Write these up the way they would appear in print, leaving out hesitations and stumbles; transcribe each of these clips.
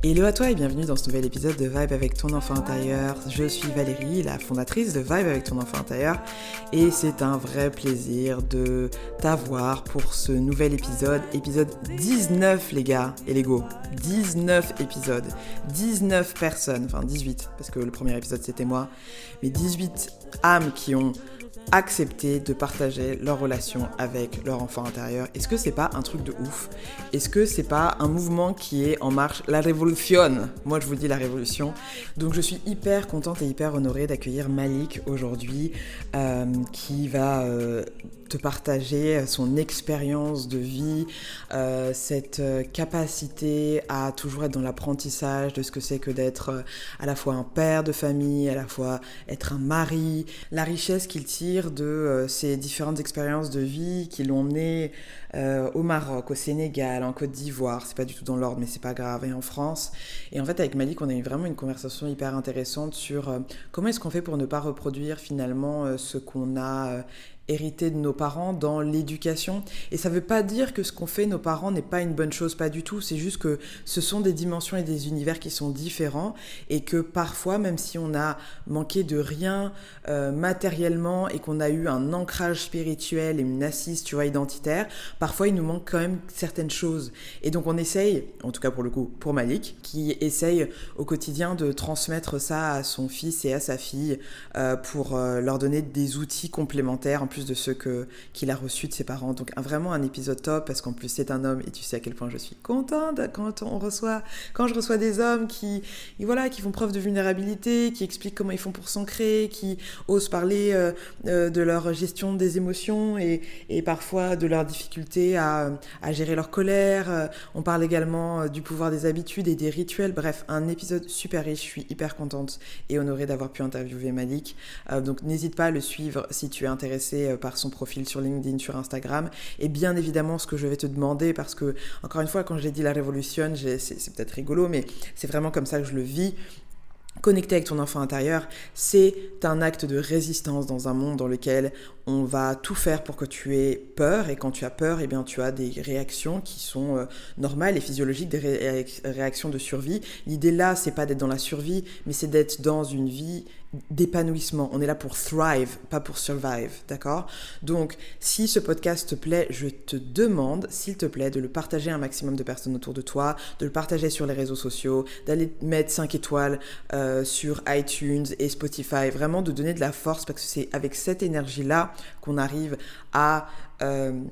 Hello à toi et bienvenue dans ce nouvel épisode de Vibe avec ton enfant intérieur. Je suis Valérie, la fondatrice de Vibe avec ton enfant intérieur et c'est un vrai plaisir de t'avoir pour ce nouvel épisode 19 les gars et les go, 19 épisodes, 19 personnes, enfin 18 parce que le premier épisode c'était moi, mais 18 âmes qui ont accepter de partager leur relation avec leur enfant intérieur. Est-ce que c'est pas un truc de ouf? Est-ce que c'est pas un mouvement qui est en marche? La révolution. Moi je vous dis la révolution. Donc je suis hyper contente et hyper honorée d'accueillir Malik aujourd'hui qui va te partager son expérience de vie, cette capacité à toujours être dans l'apprentissage de ce que c'est que d'être à la fois un père de famille, à la fois être un mari, la richesse qu'il tire de ses différentes expériences de vie qui l'ont emmené au Maroc, au Sénégal, en Côte d'Ivoire, c'est pas du tout dans l'ordre mais c'est pas grave, et en France. Et en fait avec Malik on a eu vraiment une conversation hyper intéressante sur comment est-ce qu'on fait pour ne pas reproduire finalement ce qu'on a hérité de nos parents dans l'éducation. Et ça veut pas dire que ce qu'ont fait nos parents n'est pas une bonne chose, pas du tout. C'est juste que ce sont des dimensions et des univers qui sont différents et que parfois, même si on a manqué de rien matériellement et qu'on a eu un ancrage spirituel et une assise, tu vois, identitaire, parfois il nous manque quand même certaines choses. Et donc on essaye, en tout cas pour le coup, pour Malik, qui essaye au quotidien de transmettre ça à son fils et à sa fille pour leur donner des outils complémentaires en plus de ceux qu'il a reçus de ses parents. Donc vraiment un épisode top parce qu'en plus c'est un homme et tu sais à quel point je suis contente quand je reçois des hommes qui font preuve de vulnérabilité, qui expliquent comment ils font pour s'ancrer, qui osent parler de leur gestion des émotions et parfois de leurs difficultés à gérer leur colère. On parle également du pouvoir des habitudes et des rituels. Bref, un épisode super riche. Je suis hyper contente et honorée d'avoir pu interviewer Malik. Donc n'hésite pas à le suivre si tu es intéressé par son profil sur LinkedIn, sur Instagram. Et bien évidemment, ce que je vais te demander, parce que, encore une fois, quand j'ai dit la révolution, c'est peut-être rigolo, mais c'est vraiment comme ça que je le vis. Connecter avec ton enfant intérieur, c'est un acte de résistance dans un monde dans lequel on va tout faire pour que tu aies peur, et quand tu as peur, eh bien, tu as des réactions qui sont normales et physiologiques, des réactions de survie. L'idée là, c'est pas d'être dans la survie, mais c'est d'être dans une vie d'épanouissement. On est là pour thrive, pas pour survive, d'accord? Donc, si ce podcast te plaît, je te demande, s'il te plaît, de le partager à un maximum de personnes autour de toi, de le partager sur les réseaux sociaux, d'aller mettre 5 étoiles sur iTunes et Spotify, vraiment de donner de la force parce que c'est avec cette énergie-là qu'on arrive à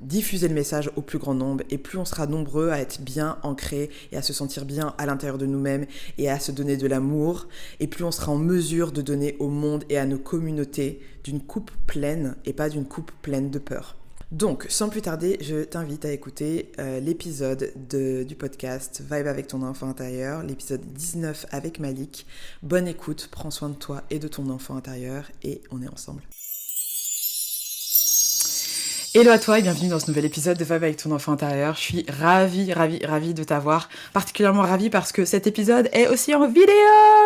diffuser le message au plus grand nombre, et plus on sera nombreux à être bien ancrés et à se sentir bien à l'intérieur de nous-mêmes et à se donner de l'amour, et plus on sera en mesure de donner au monde et à nos communautés d'une coupe pleine et pas d'une coupe pleine de peur. Donc, sans plus tarder, je t'invite à écouter l'épisode du podcast Vibe avec ton enfant intérieur, l'épisode 19 avec Malik. Bonne écoute, prends soin de toi et de ton enfant intérieur et on est ensemble. Hello à toi et bienvenue dans ce nouvel épisode de Vibe avec ton enfant intérieur. Je suis ravie de t'avoir, particulièrement ravie parce que cet épisode est aussi en vidéo,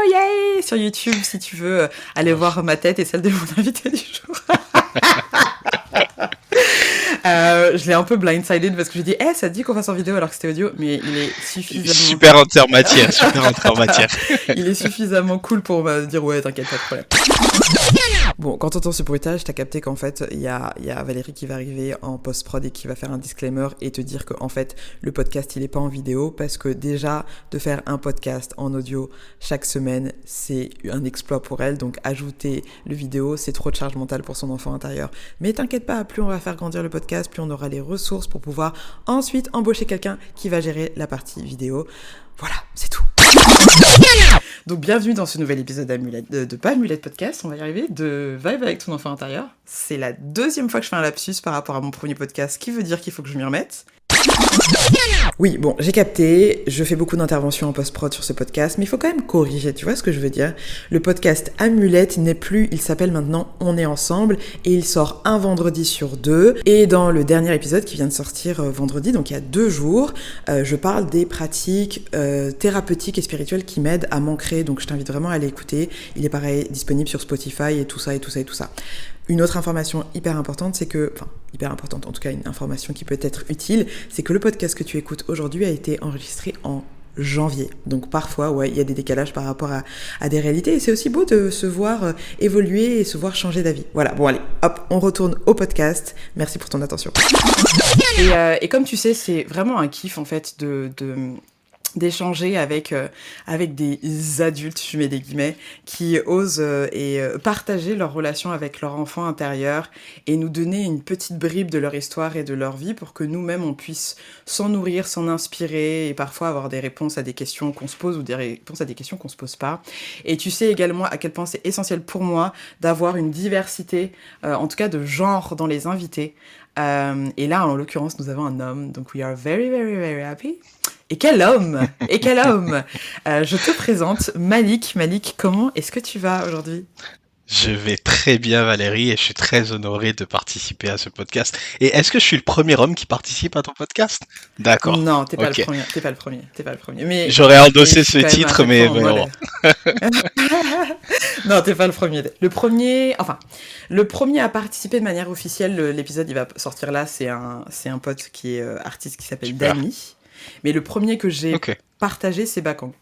yay, sur YouTube si tu veux aller voir ma tête et celle de mon invité du jour. Je l'ai un peu blindsided parce que j'ai dit ça te dit qu'on fasse en vidéo alors que c'était audio, mais il est suffisamment super en matière. Il est suffisamment cool pour me dire ouais t'inquiète, pas de problème. Bon, quand t'entends ce bruitage, t'as capté qu'en fait il y a Valérie qui va arriver en post-prod et qui va faire un disclaimer et te dire qu'en fait le podcast il est pas en vidéo parce que déjà de faire un podcast en audio chaque semaine c'est un exploit pour elle, donc ajouter le vidéo c'est trop de charge mentale pour son enfant intérieur. Mais t'inquiète pas, plus on va faire grandir le podcast, plus on aura les ressources pour pouvoir ensuite embaucher quelqu'un qui va gérer la partie vidéo. Voilà, c'est tout. Donc bienvenue dans ce nouvel épisode de pas Amulette Podcast, on va y arriver, de Vibe avec ton enfant intérieur. C'est la deuxième fois que je fais un lapsus par rapport à mon premier podcast, ce qui veut dire qu'il faut que je m'y remette. Oui, bon, j'ai capté, je fais beaucoup d'interventions en post-prod sur ce podcast, mais il faut quand même corriger, tu vois ce que je veux dire? Le podcast Amulette n'est plus, il s'appelle maintenant On est ensemble, et il sort un vendredi sur 2, et dans le dernier épisode qui vient de sortir vendredi, donc il y a 2 jours, je parle des pratiques thérapeutiques et spirituelles qui m'aident à m'ancrer, donc je t'invite vraiment à aller écouter, il est pareil disponible sur Spotify et tout ça. Une autre information hyper importante, c'est que, enfin, hyper importante, en tout cas une information qui peut être utile, c'est que le podcast que tu écoutes aujourd'hui a été enregistré en janvier. Donc parfois, ouais, il y a des décalages par rapport à des réalités. Et c'est aussi beau de se voir évoluer et se voir changer d'avis. Voilà, bon allez, hop, on retourne au podcast. Merci pour ton attention. Et comme tu sais, c'est vraiment un kiff en fait d'échanger avec des adultes, je mets des guillemets, qui osent partager leur relation avec leur enfant intérieur et nous donner une petite bribe de leur histoire et de leur vie pour que nous-mêmes on puisse s'en nourrir, s'en inspirer et parfois avoir des réponses à des questions qu'on se pose ou des réponses à des questions qu'on se pose pas. Et tu sais également à quel point c'est essentiel pour moi d'avoir une diversité, en tout cas de genre dans les invités. Et là, en l'occurrence, nous avons un homme, donc we are very, very, very happy. Et quel homme! Et quel homme! Je te présente Malik. Malik, comment est-ce que tu vas aujourd'hui? Je vais très bien Valérie et je suis très honoré de participer à ce podcast. Et est-ce que je suis le premier homme qui participe à ton podcast? D'accord. Non, t'es pas le Ok. premier, t'es pas le premier, t'es pas le premier. Mais J'aurais je endossé suis ce quand même à titre, chaque fois mais en bon. mode. Non, t'es pas le premier. Le premier à participer de manière officielle, l'épisode il va sortir là, c'est un pote qui est artiste qui s'appelle Super. Dany. Mais le premier que j'ai Ok. partagé, c'est Bakang.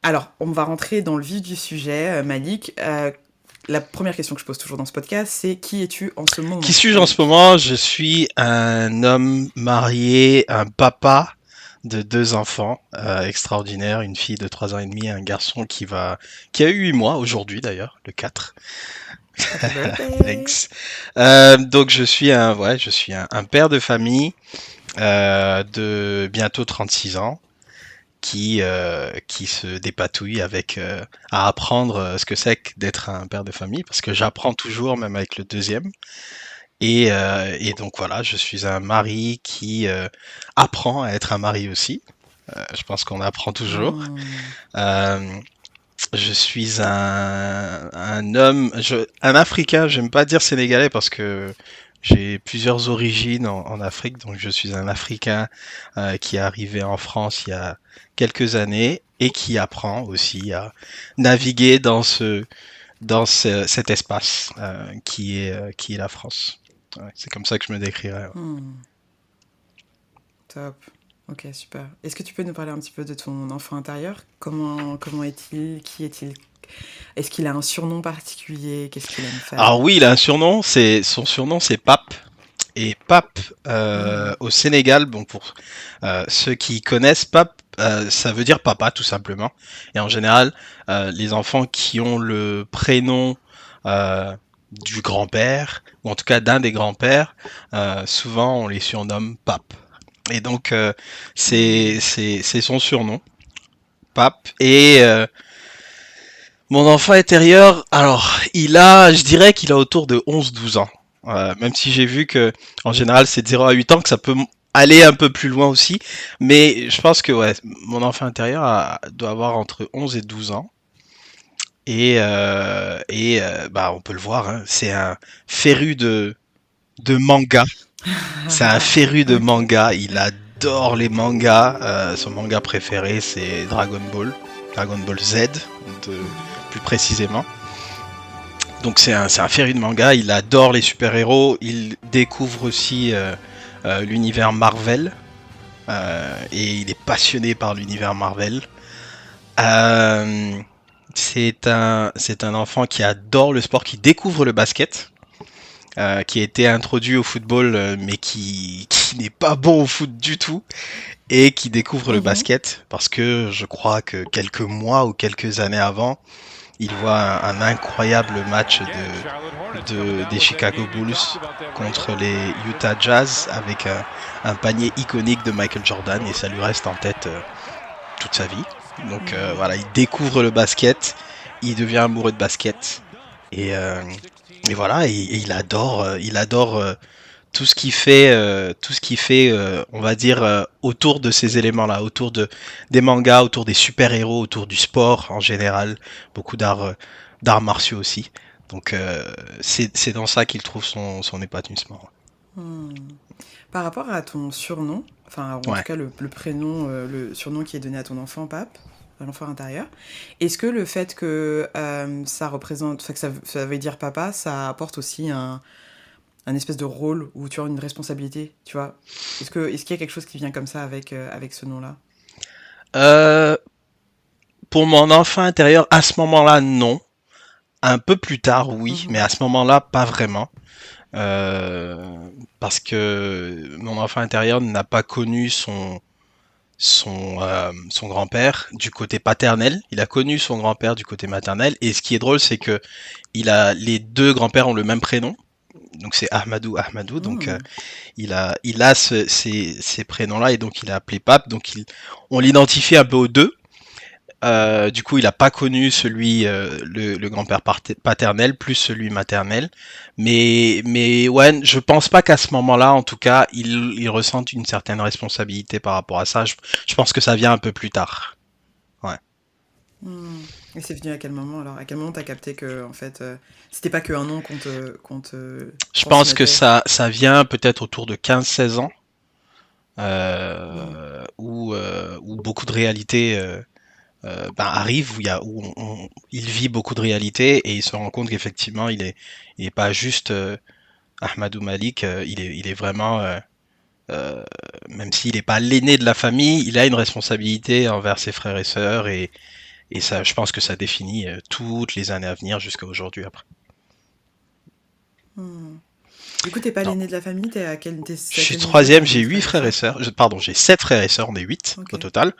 Alors, on va rentrer dans le vif du sujet, Malik. La première question que je pose toujours dans ce podcast, c'est qui es-tu en ce Qui moment, suis-je en ce Malik? moment? Je suis un homme marié, un papa de deux enfants extraordinaires, une fille de 3 ans et demi et un garçon qui a eu 8 mois aujourd'hui d'ailleurs, le 4. Happy birthday! Thanks. Donc je suis un père de famille de bientôt 36 ans qui se dépatouille à apprendre ce que c'est que d'être un père de famille, parce que j'apprends toujours, même avec le deuxième. Et donc voilà, je suis un mari qui apprend à être un mari aussi. Je pense qu'on apprend toujours. Hmm. Euh, je suis un homme, un Africain, j'aime pas dire sénégalais parce que j'ai plusieurs origines en Afrique, donc je suis un Africain qui est arrivé en France il y a quelques années et qui apprend aussi à naviguer cet espace qui est la France. Ouais, c'est comme ça que je me décrirais. Ouais. Hmm. Top. Ok, super. Est-ce que tu peux nous parler un petit peu de ton enfant intérieur? Comment est-il? Qui est-il? Est-ce qu'il a un surnom particulier? Qu'est-ce qu'il aime Alors faire? oui, il a un surnom, son surnom c'est Pape. Et Pape Hmm. au Sénégal, bon pour ceux qui connaissent Pape, ça veut dire papa tout simplement. Et en général, les enfants qui ont le prénom du grand-père, ou en tout cas d'un des grands-pères, souvent on les surnomme Pape. Et donc Hmm. c'est son surnom, Pape. Et mon enfant intérieur, alors je dirais qu'il a autour de 11-12 ans. Même si j'ai vu que en général c'est de 0 à 8 ans que ça peut aller un peu plus loin aussi. Mais je pense que ouais, mon enfant intérieur doit avoir entre 11 et 12 ans. Bah, on peut le voir, hein, c'est un féru de manga. C'est un féru de Ok. manga. Il adore les mangas. Son manga préféré c'est Dragon Ball Z, de, plus précisément. Donc c'est un féru de manga, il adore les super-héros, il découvre aussi l'univers Marvel, et il est passionné par l'univers Marvel. Euh, c'est un enfant qui adore le sport, qui découvre le basket, qui a été introduit au football, mais qui n'est pas bon au foot du tout, et qui découvre le Mhm. basket, parce que je crois que quelques mois ou quelques années avant, il voit un incroyable match des Chicago Bulls contre les Utah Jazz avec un panier iconique de Michael Jordan et ça lui reste en tête toute sa vie. Donc voilà, il découvre le basket, il devient amoureux de basket et voilà, et il adore tout ce qui fait, on va dire, autour de ces éléments-là, autour des mangas, autour des super-héros, autour du sport en général, beaucoup d'arts martiaux aussi. Donc c'est dans ça qu'il trouve son épanouissement. Hmm. Par rapport à ton surnom, enfin ou en tout Ouais. cas le prénom, le surnom qui est donné à ton enfant, Pape, à l'enfant intérieur, est-ce que le fait que ça représente, enfin, que ça veut dire papa, ça apporte aussi un espèce de rôle où tu as une responsabilité, tu vois? Est-ce qu'il y a quelque chose qui vient comme ça avec ce nom-là? Euh, pour mon enfant intérieur, à ce moment-là, non. Un peu plus tard, oui, mais Mhm. à ce moment-là, pas vraiment. Euh, parce que mon enfant intérieur n'a pas connu son grand-père du côté paternel. Il a connu son grand-père du côté maternel. Et ce qui est drôle, c'est que les deux grands-pères ont le même prénom. Donc c'est Ahmadou. Donc Mhm. il a ces prénoms-là et donc il a appelé Pape. Donc on l'identifie un peu aux deux. Du coup, il n'a pas connu le grand-père paternel plus celui maternel. Mais ouais, je pense pas qu'à ce moment-là, en tout cas, il ressente une certaine responsabilité par rapport à ça. Je pense que ça vient un peu plus tard. Ouais. Mhm. Et c'est venu à quel moment alors? À quel moment t'as capté que en fait c'était pas que un nom qu'on te Je pense que transmettait? ça vient peut-être autour de 15-16 ans, Mhm. où beaucoup de réalités arrivent, où il vit beaucoup de réalités et il se rend compte qu'effectivement, il est pas juste Ahmadou Malik, il est vraiment, euh, même s'il n'est pas l'aîné de la famille, il a une responsabilité envers ses frères et sœurs et ça, je pense que ça définit toutes les années à venir jusqu'à aujourd'hui après. Mhm. Du coup, t'es pas Non. l'aîné de la famille, Je à suis quel niveau troisième, tes j'ai huit frères et frères et sœurs? sœurs. Pardon, j'ai 7 frères et sœurs, on est 8 Ok. au total.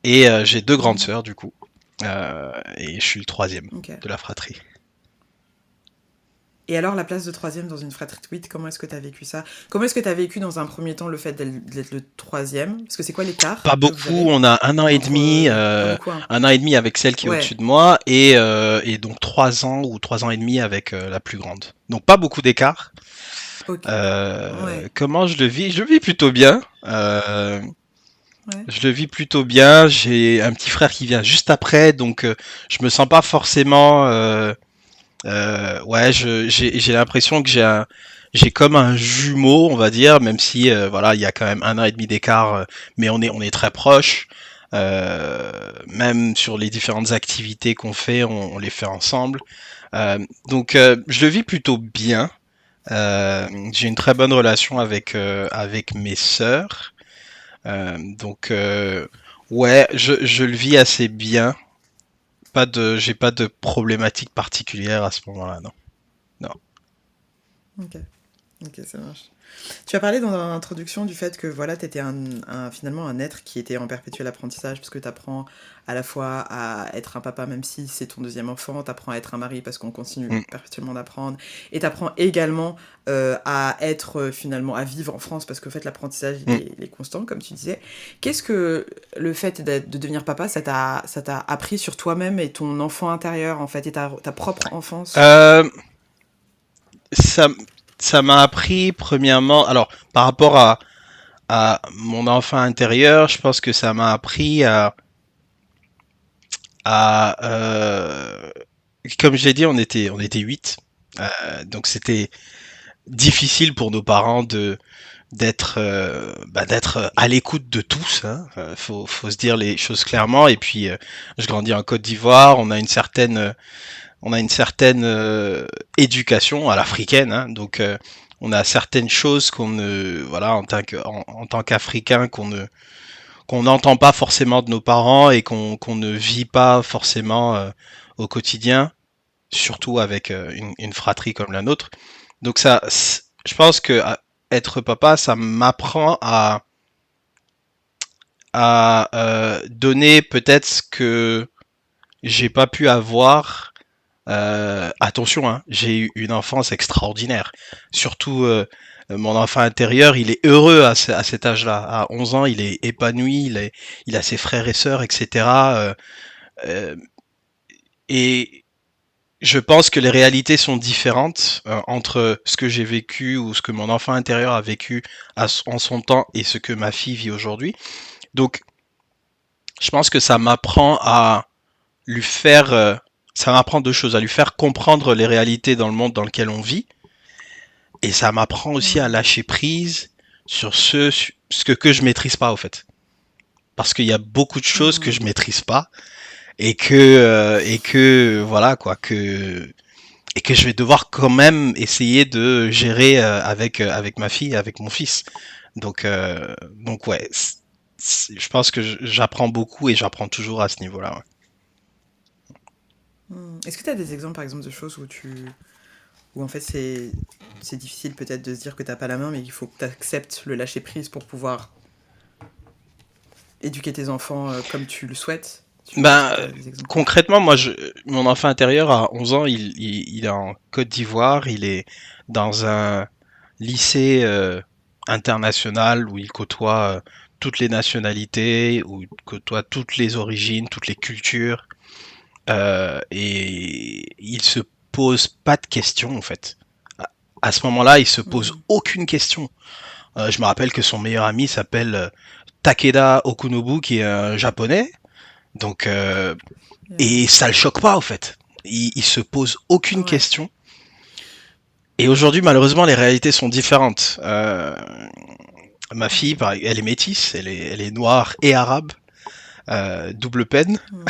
Et j'ai deux grandes Mhm. sœurs du coup. Et je suis le troisième Ok. de la fratrie. Et alors, la place de troisième dans une fratrie de 8, comment est-ce que t'as vécu ça? Comment est-ce que t'as vécu dans un premier temps le fait d'être le troisième? Parce que c'est quoi l'écart Pas que vous beaucoup, avez on a un an et entre... demi, Pas beaucoup, hein? avec celle qui est au-dessus Ouais, de moi et donc 3 ans ou 3 ans et demi avec la plus grande. Donc pas beaucoup d'écart. ok. Ouais, Comment je le vis? Je le vis plutôt bien. Euh, ouais. je le vis plutôt bien. J'ai un petit frère qui vient juste après, donc je me sens pas forcément. Ouais, j'ai l'impression que j'ai comme un jumeau, on va dire, même si voilà, il y a quand même 1 an et demi d'écart, mais on est très proches. Même sur les différentes activités qu'on fait, on les fait ensemble. Donc je le vis plutôt bien. J'ai une très bonne relation avec mes sœurs. Donc ouais, je le vis assez bien. J'ai pas de problématique particulière à ce moment-là, non. Non. Ok, ok, ça marche. Tu as parlé dans l'introduction du fait que voilà, tu étais finalement un être qui était en perpétuel apprentissage, parce que tu apprends à la fois à être un papa, même si c'est ton deuxième enfant, tu apprends à être un mari parce qu'on continue Mm. perpétuellement d'apprendre, et tu apprends également à être finalement, à vivre en France, parce qu'en fait l'apprentissage Mm. il est constant, comme tu disais. Qu'est-ce que le fait de devenir papa, ça t'a appris sur toi-même et ton enfant intérieur, en fait, et ta propre enfance? Euh, ça, ça m'a appris premièrement, alors par rapport à mon enfant intérieur, je pense que ça m'a appris à comme je l'ai dit, on était 8. Donc c'était difficile pour nos parents d'être à l'écoute de tous. Hein. Faut se dire les choses clairement. Et puis, je grandis en Côte d'Ivoire. On a une certaine éducation à l'africaine. Hein. Donc, on a certaines choses qu'on ne, voilà, en tant qu'Africain, qu'on n'entend pas forcément de nos parents et qu'on ne vit pas forcément au quotidien, surtout avec une fratrie comme la nôtre. Donc ça, je pense que être papa, ça m'apprend à donner peut-être ce que j'ai pas pu avoir. Attention, hein, j'ai eu une enfance extraordinaire. Surtout mon enfant intérieur, il est heureux à cet âge-là. À 11 ans, il est épanoui, il a ses frères et sœurs, etc. Euh, et je pense que les réalités sont différentes entre ce que j'ai vécu ou ce que mon enfant intérieur a vécu en son temps et ce que ma fille vit aujourd'hui. Donc, je pense que ça m'apprend à lui faire, ça m'apprend deux choses, à lui faire comprendre les réalités dans le monde dans lequel on vit, et ça m'apprend aussi à Hmm. lâcher prise sur ce que je maîtrise pas au fait, parce qu'il y a beaucoup de choses que Hmm. je maîtrise pas et que voilà quoi que je vais devoir quand même essayer de gérer avec ma fille, avec mon fils. Donc ouais, je pense que j'apprends beaucoup et j'apprends toujours à ce niveau-là. Est-ce que tu as des exemples, par exemple, de choses où en fait c'est difficile peut-être de se dire que t'as pas la main, mais il faut que tu acceptes le lâcher prise pour pouvoir éduquer tes enfants comme tu le souhaites? Est-ce que Ben, tu as des exemples concrets? concrètement, moi, mon enfant intérieur à 11 ans, il est en Côte d'Ivoire, il est dans un lycée international où il côtoie toutes les nationalités, où il côtoie toutes les origines, toutes les cultures, et il se pose pas de questions en fait. À ce moment-là, il se pose Hmm. aucune question. Je me rappelle que son meilleur ami s'appelle Takeda Okunobu, qui est un japonais. Donc, Yeah. et ça le choque pas, en fait. Il se pose aucune Ouais. question. Et aujourd'hui, malheureusement, les réalités sont différentes. Ma fille, elle est métisse, elle est noire et arabe, double peine, Hmm.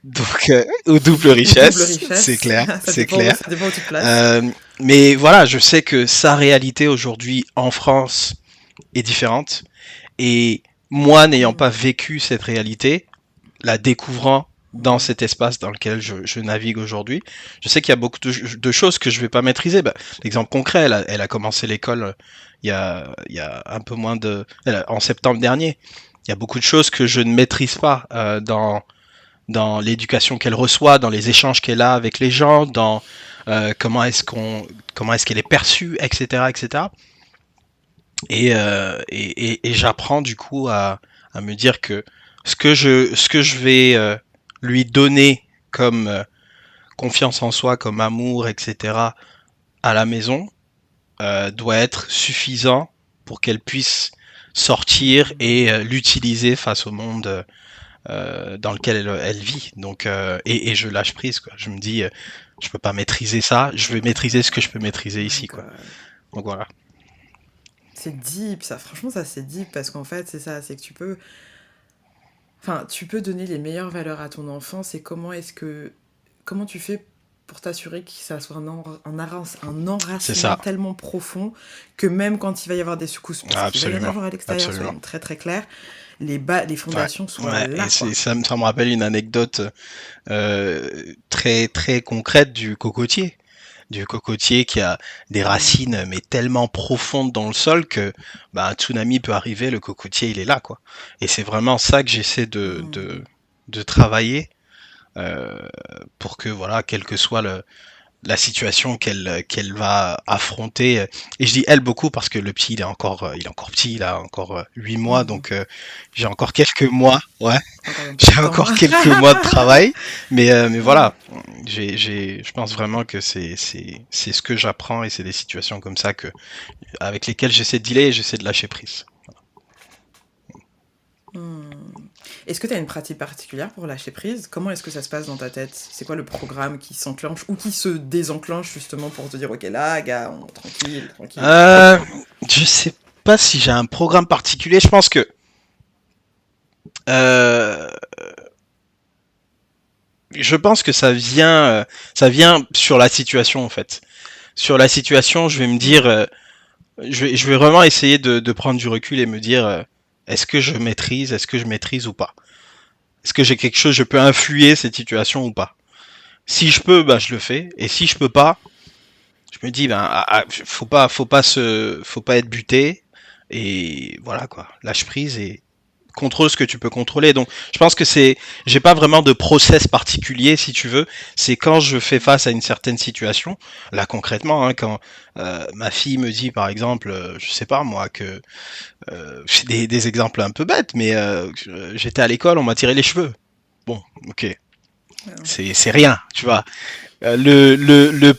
donc ou double Ou double richesse, c'est richesse, clair, c'est clair. ça dépend où tu te places. Euh, mais voilà, je sais que sa réalité aujourd'hui en France est différente. Et moi, n'ayant Hmm. pas vécu cette réalité, la découvrant dans Hmm. cet espace dans lequel je navigue aujourd'hui. Je sais qu'il y a beaucoup de choses que je vais pas maîtriser. Bah, l'exemple concret, elle a commencé l'école il y a un peu moins en septembre dernier. Il y a beaucoup de choses que je ne maîtrise pas dans l'éducation qu'elle reçoit, dans les échanges qu'elle a avec les gens, dans comment est-ce qu'elle est perçue, etc., etc. Et j'apprends du coup à me dire que ce que je vais lui donner comme confiance en soi, comme amour, etc. à la maison doit être suffisant pour qu'elle puisse sortir et l'utiliser face au monde dans lequel elle vit. Donc et je lâche prise quoi. Je me dis je peux pas maîtriser ça, je vais maîtriser ce que je peux maîtriser ici quoi. Incroyable. Donc voilà. C'est deep, ça. Franchement, ça, c'est deep parce qu'en fait, c'est ça. C'est que tu peux donner les meilleures valeurs à ton enfant. C'est comment tu fais pour t'assurer que ça soit un C'est enracinement ça. tellement profond que même quand il va y avoir des secousses, parce qu'il va y en Absolument. avoir à l'extérieur, Absolument. soyons très très clairs, les Ouais, fondations soient ouais, et là, quoi. ça me rappelle une anecdote très très concrète du cocotier qui a des Mm. racines mais tellement profondes dans le sol que bah, un tsunami peut arriver, le cocotier il est là quoi. Et c'est vraiment ça que j'essaie Mm. de travailler euh, pour que voilà, quel que soit la situation qu'elle va affronter. Et je dis elle beaucoup parce que le petit il est encore petit, il a encore 8 mois, Mm. donc j'ai encore quelques mois, ouais, Encore un peu de j'ai temps. encore quelques mois de travail, mais Mm. voilà, je pense vraiment que c'est ce que j'apprends et c'est des situations comme ça avec lesquelles j'essaie de dealer et j'essaie de lâcher prise. Hmm. Est-ce que tu as une pratique particulière pour lâcher prise? Comment est-ce que ça se passe dans ta tête? C'est quoi le programme qui s'enclenche ou qui se désenclenche justement pour te dire ok là, gars, tranquille, tranquille. Euh, je sais pas si j'ai un programme particulier. Je pense que euh, ça vient sur la situation en fait. Sur la situation, je vais me dire, Hmm. je vais vraiment essayer de prendre du recul et me dire, est-ce que je maîtrise ou pas? Est-ce que j'ai quelque chose, je peux influer cette situation ou pas? Si je peux, bah je le fais. Et si je peux pas, je me dis, ben, faut pas être buté. Et voilà quoi, lâche prise et contrôle ce que tu peux contrôler. Donc, je pense que j'ai pas vraiment de process particulier, si tu veux. C'est quand je fais face à une certaine situation, là concrètement, hein, quand ma fille me dit, par exemple, je sais pas moi, que c'est des exemples un peu bêtes, mais j'étais à l'école, on m'a tiré les cheveux. Bon, ok, Ouais. c'est rien, tu vois. Le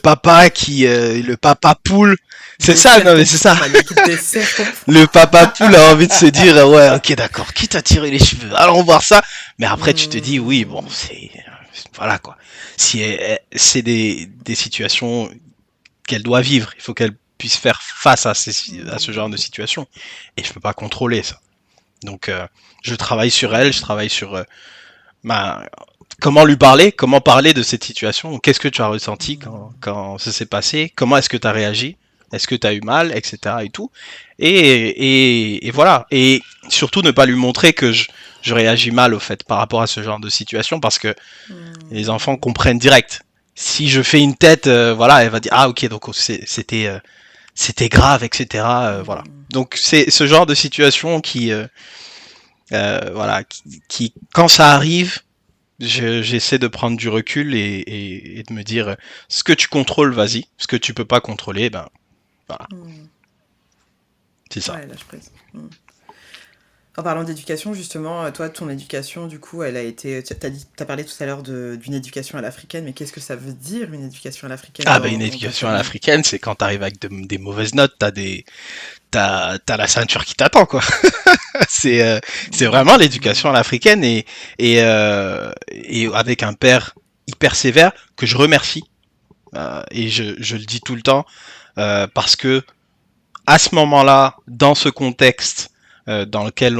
papa poule, c'est ça, Dessert non mais c'est ça. maniaque, dessert ton Le papa poule a envie de se dire ouais ok d'accord qui t'a tiré les cheveux allons voir ça mais après tu te dis oui bon Hmm. c'est voilà quoi si c'est des situations qu'elle doit vivre il faut qu'elle puisse faire face à ce genre de Hmm. situation et je peux pas contrôler ça donc je travaille sur elle je travaille sur ma comment lui parler comment parler de cette situation qu'est-ce que tu as ressenti Hmm. quand ça s'est passé comment est-ce que tu as réagi est-ce que tu as eu mal, etc. et tout. Et voilà. Et surtout ne pas lui montrer que je réagis mal au fait par rapport à ce genre de situation parce que les enfants comprennent direct. Si je fais une tête, voilà, elle va dire ah ok donc c'était grave, etc. Voilà. Donc c'est ce genre de situation qui voilà qui quand ça arrive, j'essaie de prendre du recul et de me dire ce que tu contrôles, vas-y. Ce que tu peux pas contrôler, ben voilà. C'est ça. Ouais, lâche prise. En parlant d'éducation, justement, toi, ton éducation, du coup, elle a été. T'as parlé tout à l'heure d'une éducation à l'africaine, mais qu'est-ce que ça veut dire une éducation à l'africaine Ah ben dans, une dans ta éducation à famille? l'africaine, c'est quand t'arrives avec des mauvaises notes, t'as la ceinture qui t'attend quoi. C'est vraiment l'éducation à l'africaine et avec un père hyper sévère que je remercie et je le dis tout le temps parce que à ce moment-là, dans ce contexte dans lequel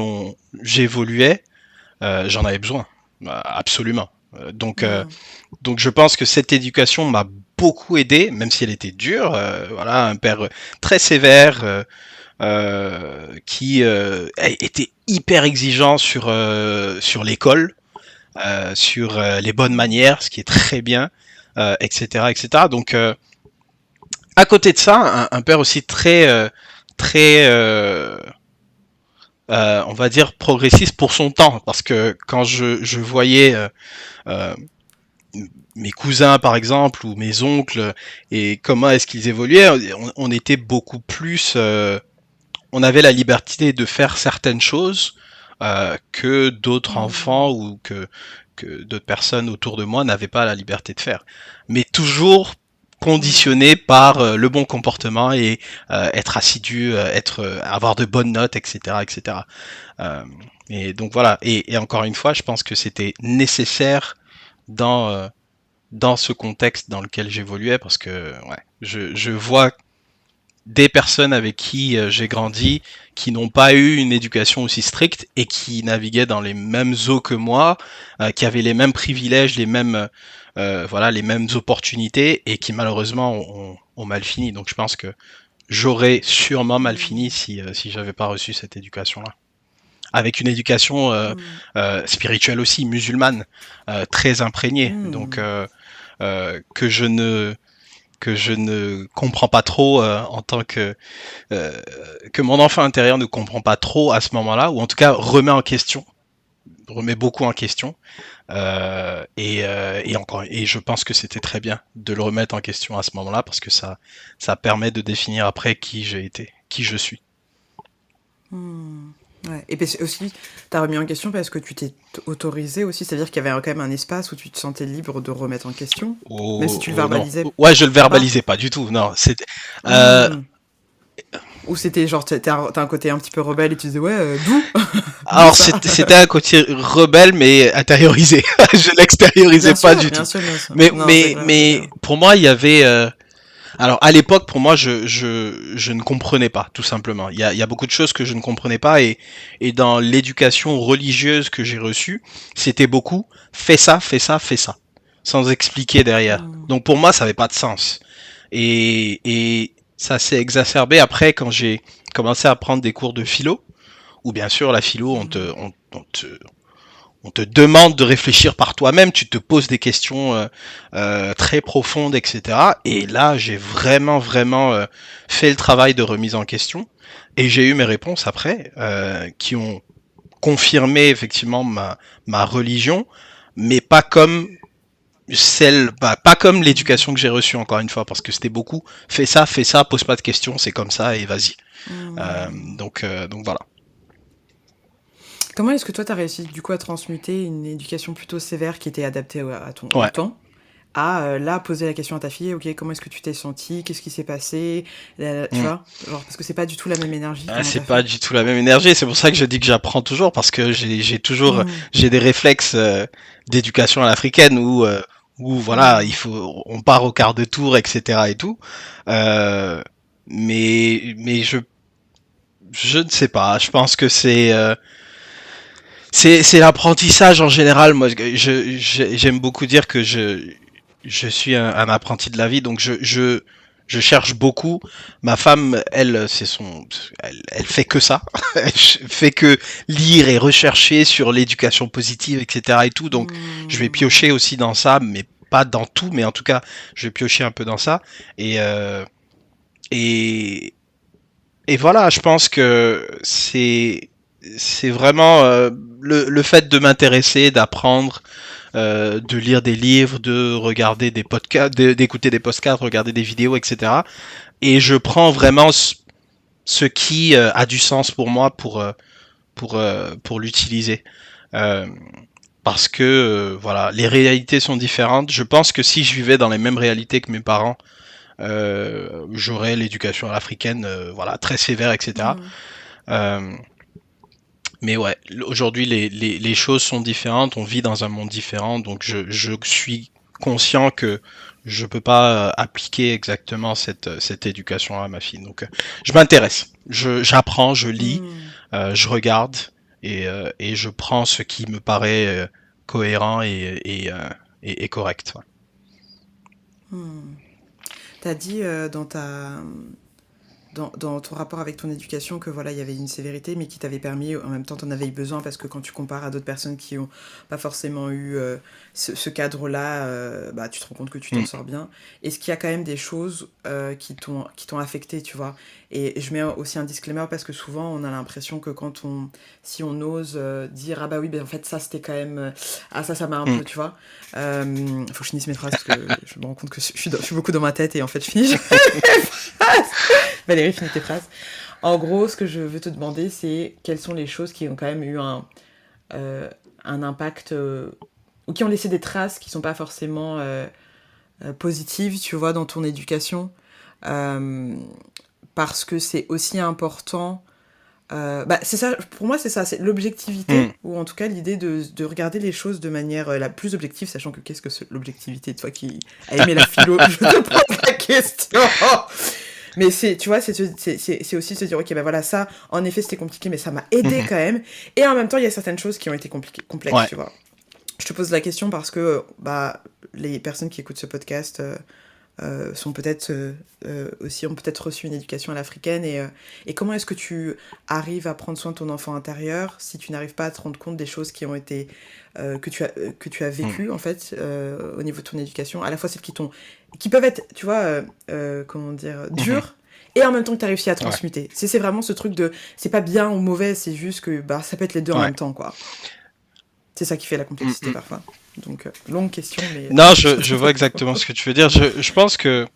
j'évoluais, j'en avais besoin, absolument. Donc je pense que cette éducation m'a beaucoup aidé, même si elle était dure. Voilà, un père très sévère qui était hyper exigeant sur l'école, sur les bonnes manières, ce qui est très bien, etc., etc. Donc à côté de ça, un père aussi très on va dire progressiste pour son temps, parce que quand je voyais euh, mes cousins par exemple ou mes oncles et comment est-ce qu'ils évoluaient, on était beaucoup plus, on avait la liberté de faire certaines choses que d'autres enfants ou que d'autres personnes autour de moi n'avaient pas la liberté de faire. Mais toujours conditionné par le bon comportement et être assidu, avoir de bonnes notes, etc., etc. Et donc voilà. Et encore une fois, je pense que c'était nécessaire dans ce contexte dans lequel j'évoluais parce que ouais, je vois des personnes avec qui j'ai grandi qui n'ont pas eu une éducation aussi stricte et qui naviguaient dans les mêmes eaux que moi, qui avaient les mêmes privilèges, les mêmes voilà, les mêmes opportunités et qui malheureusement ont mal fini. Donc je pense que j'aurais sûrement mal fini si j'avais pas reçu cette éducation-là. Avec une éducation spirituelle aussi, musulmane, très imprégnée. Donc que je ne comprends pas trop en tant que mon enfant intérieur ne comprend pas trop à ce moment-là, ou en tout cas remet beaucoup en question. Et je pense que c'était très bien de le remettre en question à ce moment-là parce que ça permet de définir après qui j'ai été, qui je suis. Ouais. Et puis aussi, t'as remis en question parce que tu t'es autorisé aussi, c'est-à-dire qu'il y avait quand même un espace où tu te sentais libre de remettre en question, même si tu le Non, verbalisais ouais, je le pas. verbalisais pas du tout. Non, c'était Hmm. Ou c'était genre, t'as un côté un petit peu rebelle et tu disais, ouais, d'où? D'où alors ça? c'était un côté rebelle mais intériorisé. Je l'extériorisais pas du Bien tout. sûr, bien sûr. Mais Non, c'est mais clair, c'est mais clair. pour moi il y avait alors à l'époque pour moi je ne comprenais pas tout simplement. Il y a beaucoup de choses que je ne comprenais pas et dans l'éducation religieuse que j'ai reçue c'était beaucoup fais ça fais ça fais ça sans expliquer derrière. Donc pour moi ça avait pas de sens et ça s'est exacerbé après quand j'ai commencé à prendre des cours de philo où bien sûr la philo on te demande de réfléchir par toi-même, tu te poses des questions très profondes, etc. Et là, j'ai vraiment fait le travail de remise en question. Et j'ai eu mes réponses après, qui ont confirmé effectivement ma religion, mais pas comme pas comme l'éducation que j'ai reçue encore une fois, parce que c'était beaucoup fais ça, pose pas de questions, c'est comme ça et vas-y. Donc voilà. Comment est-ce que toi, t'as réussi du coup à transmuter une éducation plutôt sévère qui était adaptée au Ouais. temps à là poser la question à ta fille, ok, comment est-ce que tu t'es senti, qu'est-ce qui s'est passé, tu Mm. vois, genre parce que c'est pas du tout la même énergie, Ah, comment c'est t'as pas fait? du tout la même énergie, c'est pour ça que je dis que j'apprends toujours parce que j'ai toujours Hmm, j'ai des réflexes d'éducation à l'africaine où voilà il hmm, faut on part au quart de tour etc et tout euh, mais je ne sais pas, je pense que c'est l'apprentissage en général. Moi j'aime beaucoup dire que je suis un apprenti de la vie donc je cherche beaucoup. Ma femme, elle, elle fait que ça. Elle fait que lire et rechercher sur l'éducation positive, etc. et tout. Donc, je vais piocher aussi dans ça, mais pas dans tout, mais en tout cas, je vais piocher un peu dans ça. Et, euh, et, et voilà, je pense que c'est vraiment le fait de m'intéresser, d'apprendre, de lire des livres, de regarder des podcasts, d'écouter des podcasts, regarder des vidéos, etc. Et je prends vraiment ce qui a du sens pour moi pour l'utiliser. Euh, Parce que voilà, les réalités sont différentes. Je pense que si je vivais dans les mêmes réalités que mes parents, j'aurais l'éducation africaine, voilà, très sévère, etc. Euh, mais ouais, aujourd'hui les choses sont différentes, on vit dans un monde différent, donc je suis conscient que je peux pas appliquer exactement cette éducation à ma fille. Donc je m'intéresse, j'apprends, je lis, je regarde et je prends ce qui me paraît cohérent et correct. Ouais. T'as dit dans ton rapport avec ton éducation que voilà, il y avait une sévérité, mais qui t'avait permis, en même temps, t'en avais eu besoin parce que quand tu compares à d'autres personnes qui ont pas forcément eu ce cadre-là, bah, tu te rends compte que tu t'en Mm. sors bien. Est-ce qu'il y a quand même des choses qui t'ont affecté, tu vois? Et je mets aussi un disclaimer parce que souvent, on a l'impression que si on ose dire, ah bah oui, ben en fait, ça, c'était quand même, ah ça m'a un Mm. peu, tu vois? Faut que je finisse mes phrases parce que je me rends compte que je suis beaucoup dans ma tête et en fait, je finis jamais mes phrases. Valérie, finis tes phrases. En gros, ce que je veux te demander, c'est quelles sont les choses qui ont quand même eu un impact ou qui ont laissé des traces qui sont pas forcément positives, tu vois, dans ton éducation. Euh, Parce que c'est aussi important. Bah, c'est ça, pour moi, c'est ça, c'est Mm. l'objectivité, ou en tout cas l'idée de regarder les choses de manière la plus objective, sachant que qu'est-ce que c'est l'objectivité, toi qui as aimé la philo, je te pose la question. Mais c'est, tu vois, c'est aussi se dire, ok, ben voilà, ça, en effet, c'était compliqué, mais ça m'a aidé Mhm. quand même. Et en même temps, il y a certaines choses qui ont été complexes, Ouais. tu vois. Je te pose la question parce que bah, les personnes qui écoutent ce podcast sont peut-être aussi ont peut-être reçu une éducation à l'africaine et comment est-ce que tu arrives à prendre soin de ton enfant intérieur si tu n'arrives pas à te rendre compte des choses qui ont été que tu as Mm. vécues en fait au niveau de ton éducation, à la fois celles qui peuvent être, tu vois, comment dire, Mhm. dures, et en même temps que tu as réussi à Ouais. transmuter. C'est vraiment ce truc de c'est pas bien ou mauvais, c'est juste que bah ça peut être les deux en Ouais. même temps, quoi. C'est ça qui fait la Mm, complexité mm. parfois. Donc longue question, mais Non, ça je donne vois l'info. exactement ce que tu veux dire. Je pense que,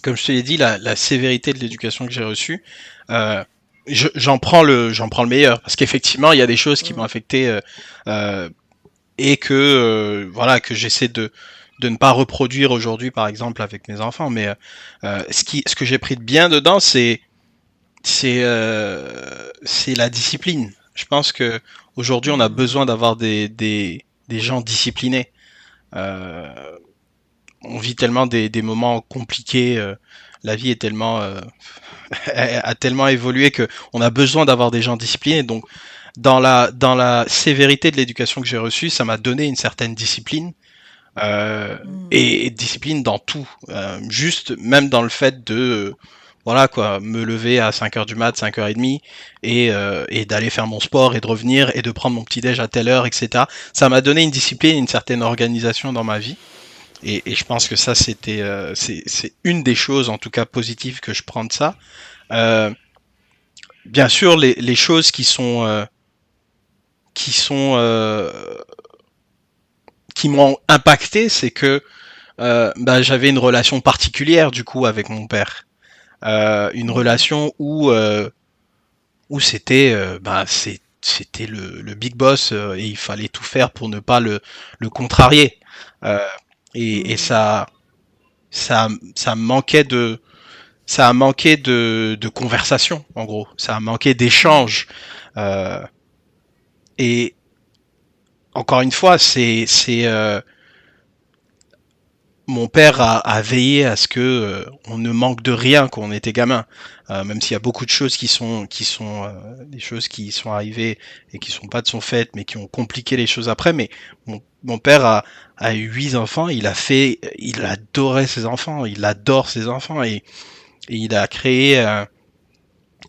comme je te l'ai dit, la sévérité de l'éducation que j'ai reçue, euh, j'en prends le meilleur. Parce qu'effectivement, il y a des choses qui m'ont Mm. affecté euh, et que, voilà, que j'essaie de ne pas reproduire aujourd'hui, par exemple, avec mes enfants. Mais ce que j'ai pris de bien dedans, c'est la discipline. Je pense que aujourd'hui, on a besoin Mm. d'avoir des gens disciplinés. Euh, on vit tellement des moments compliqués, la vie est tellement a tellement évolué que on a besoin d'avoir des gens disciplinés. Donc dans la sévérité de l'éducation que j'ai reçue, ça m'a donné une certaine discipline. Euh, Mm. et discipline dans tout, juste même dans le fait de voilà quoi, me lever à 5 heures du mat, 5h30 et d'aller faire mon sport et de revenir et de prendre mon petit déj à telle heure, etc. Ça m'a donné une discipline, une certaine organisation dans ma vie. Et je pense que ça, c'est une des choses, en tout cas positives, que je prends de ça. Euh, Bien sûr, les choses qui sont qui m'ont impacté, c'est que bah, j'avais une relation particulière du coup avec mon père, une Mm. relation où c'était bah, c'était le big boss et il fallait tout faire pour ne pas le contrarier. Euh, et Mm. ça manquait ça a manqué de conversation, en gros. Ça a manqué Mm. d'échange. Euh, et encore une fois, mon père a veillé à ce que on ne manque de rien quand on était gamin, même s'il y a beaucoup de choses qui sont des choses qui sont arrivées et qui sont pas de son fait, mais qui ont compliqué les choses après. Mais mon père a eu 8 enfants, il adorait ses enfants, il adore ses enfants et il a créé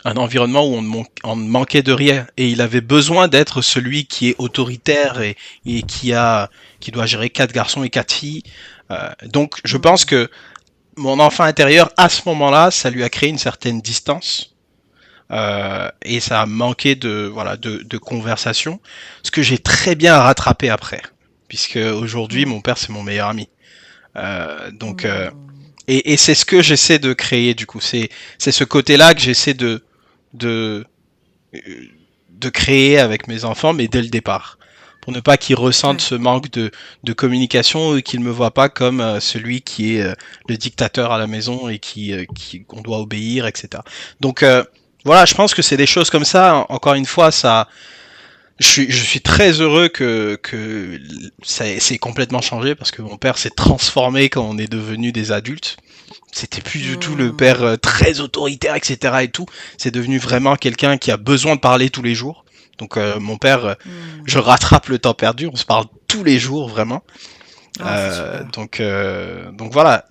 un environnement où on ne manquait de rien et il avait besoin d'être celui qui est autoritaire et qui doit gérer 4 garçons et 4 filles. Donc je pense que mon enfant intérieur à ce moment-là, ça lui a créé une certaine distance et ça a manqué de conversation, ce que j'ai très bien rattrapé après, puisque aujourd'hui mon père c'est mon meilleur ami. Donc et c'est ce que j'essaie de créer du coup, c'est ce côté-là que j'essaie de de créer avec mes enfants, mais dès le départ, pour ne pas qu'ils ressentent ce manque de communication et qu'ils me voient pas comme celui qui est le dictateur à la maison et qu'on doit obéir, etc. Donc voilà, je pense que c'est des choses comme ça. Encore une fois, ça, je suis très heureux que ça c'est complètement changé parce que mon père s'est transformé quand on est devenu des adultes. C'était plus du tout le père très autoritaire, etc. et tout. C'est devenu vraiment quelqu'un qui a besoin de parler tous les jours. Donc mon père, je rattrape le temps perdu. On se parle tous les jours vraiment. Donc voilà,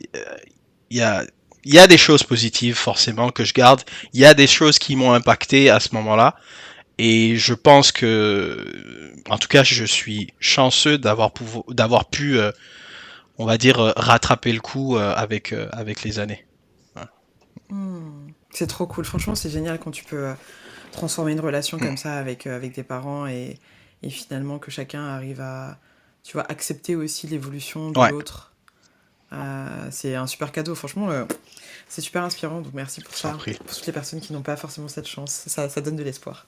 il y a des choses positives forcément que je garde. Il y a des choses qui m'ont impacté à ce moment-là. Et je pense que, en tout cas, je suis chanceux d'avoir pu, on va dire, rattraper le coup avec les années. Voilà. C'est trop cool. Franchement, c'est génial quand tu peux transformer une relation comme ça avec tes parents et finalement que chacun arrive à, tu vois, accepter aussi l'évolution de l'autre. C'est un super cadeau. Franchement, c'est super inspirant. Donc merci pour ça. Pour toutes les personnes qui n'ont pas forcément cette chance. Ça donne de l'espoir.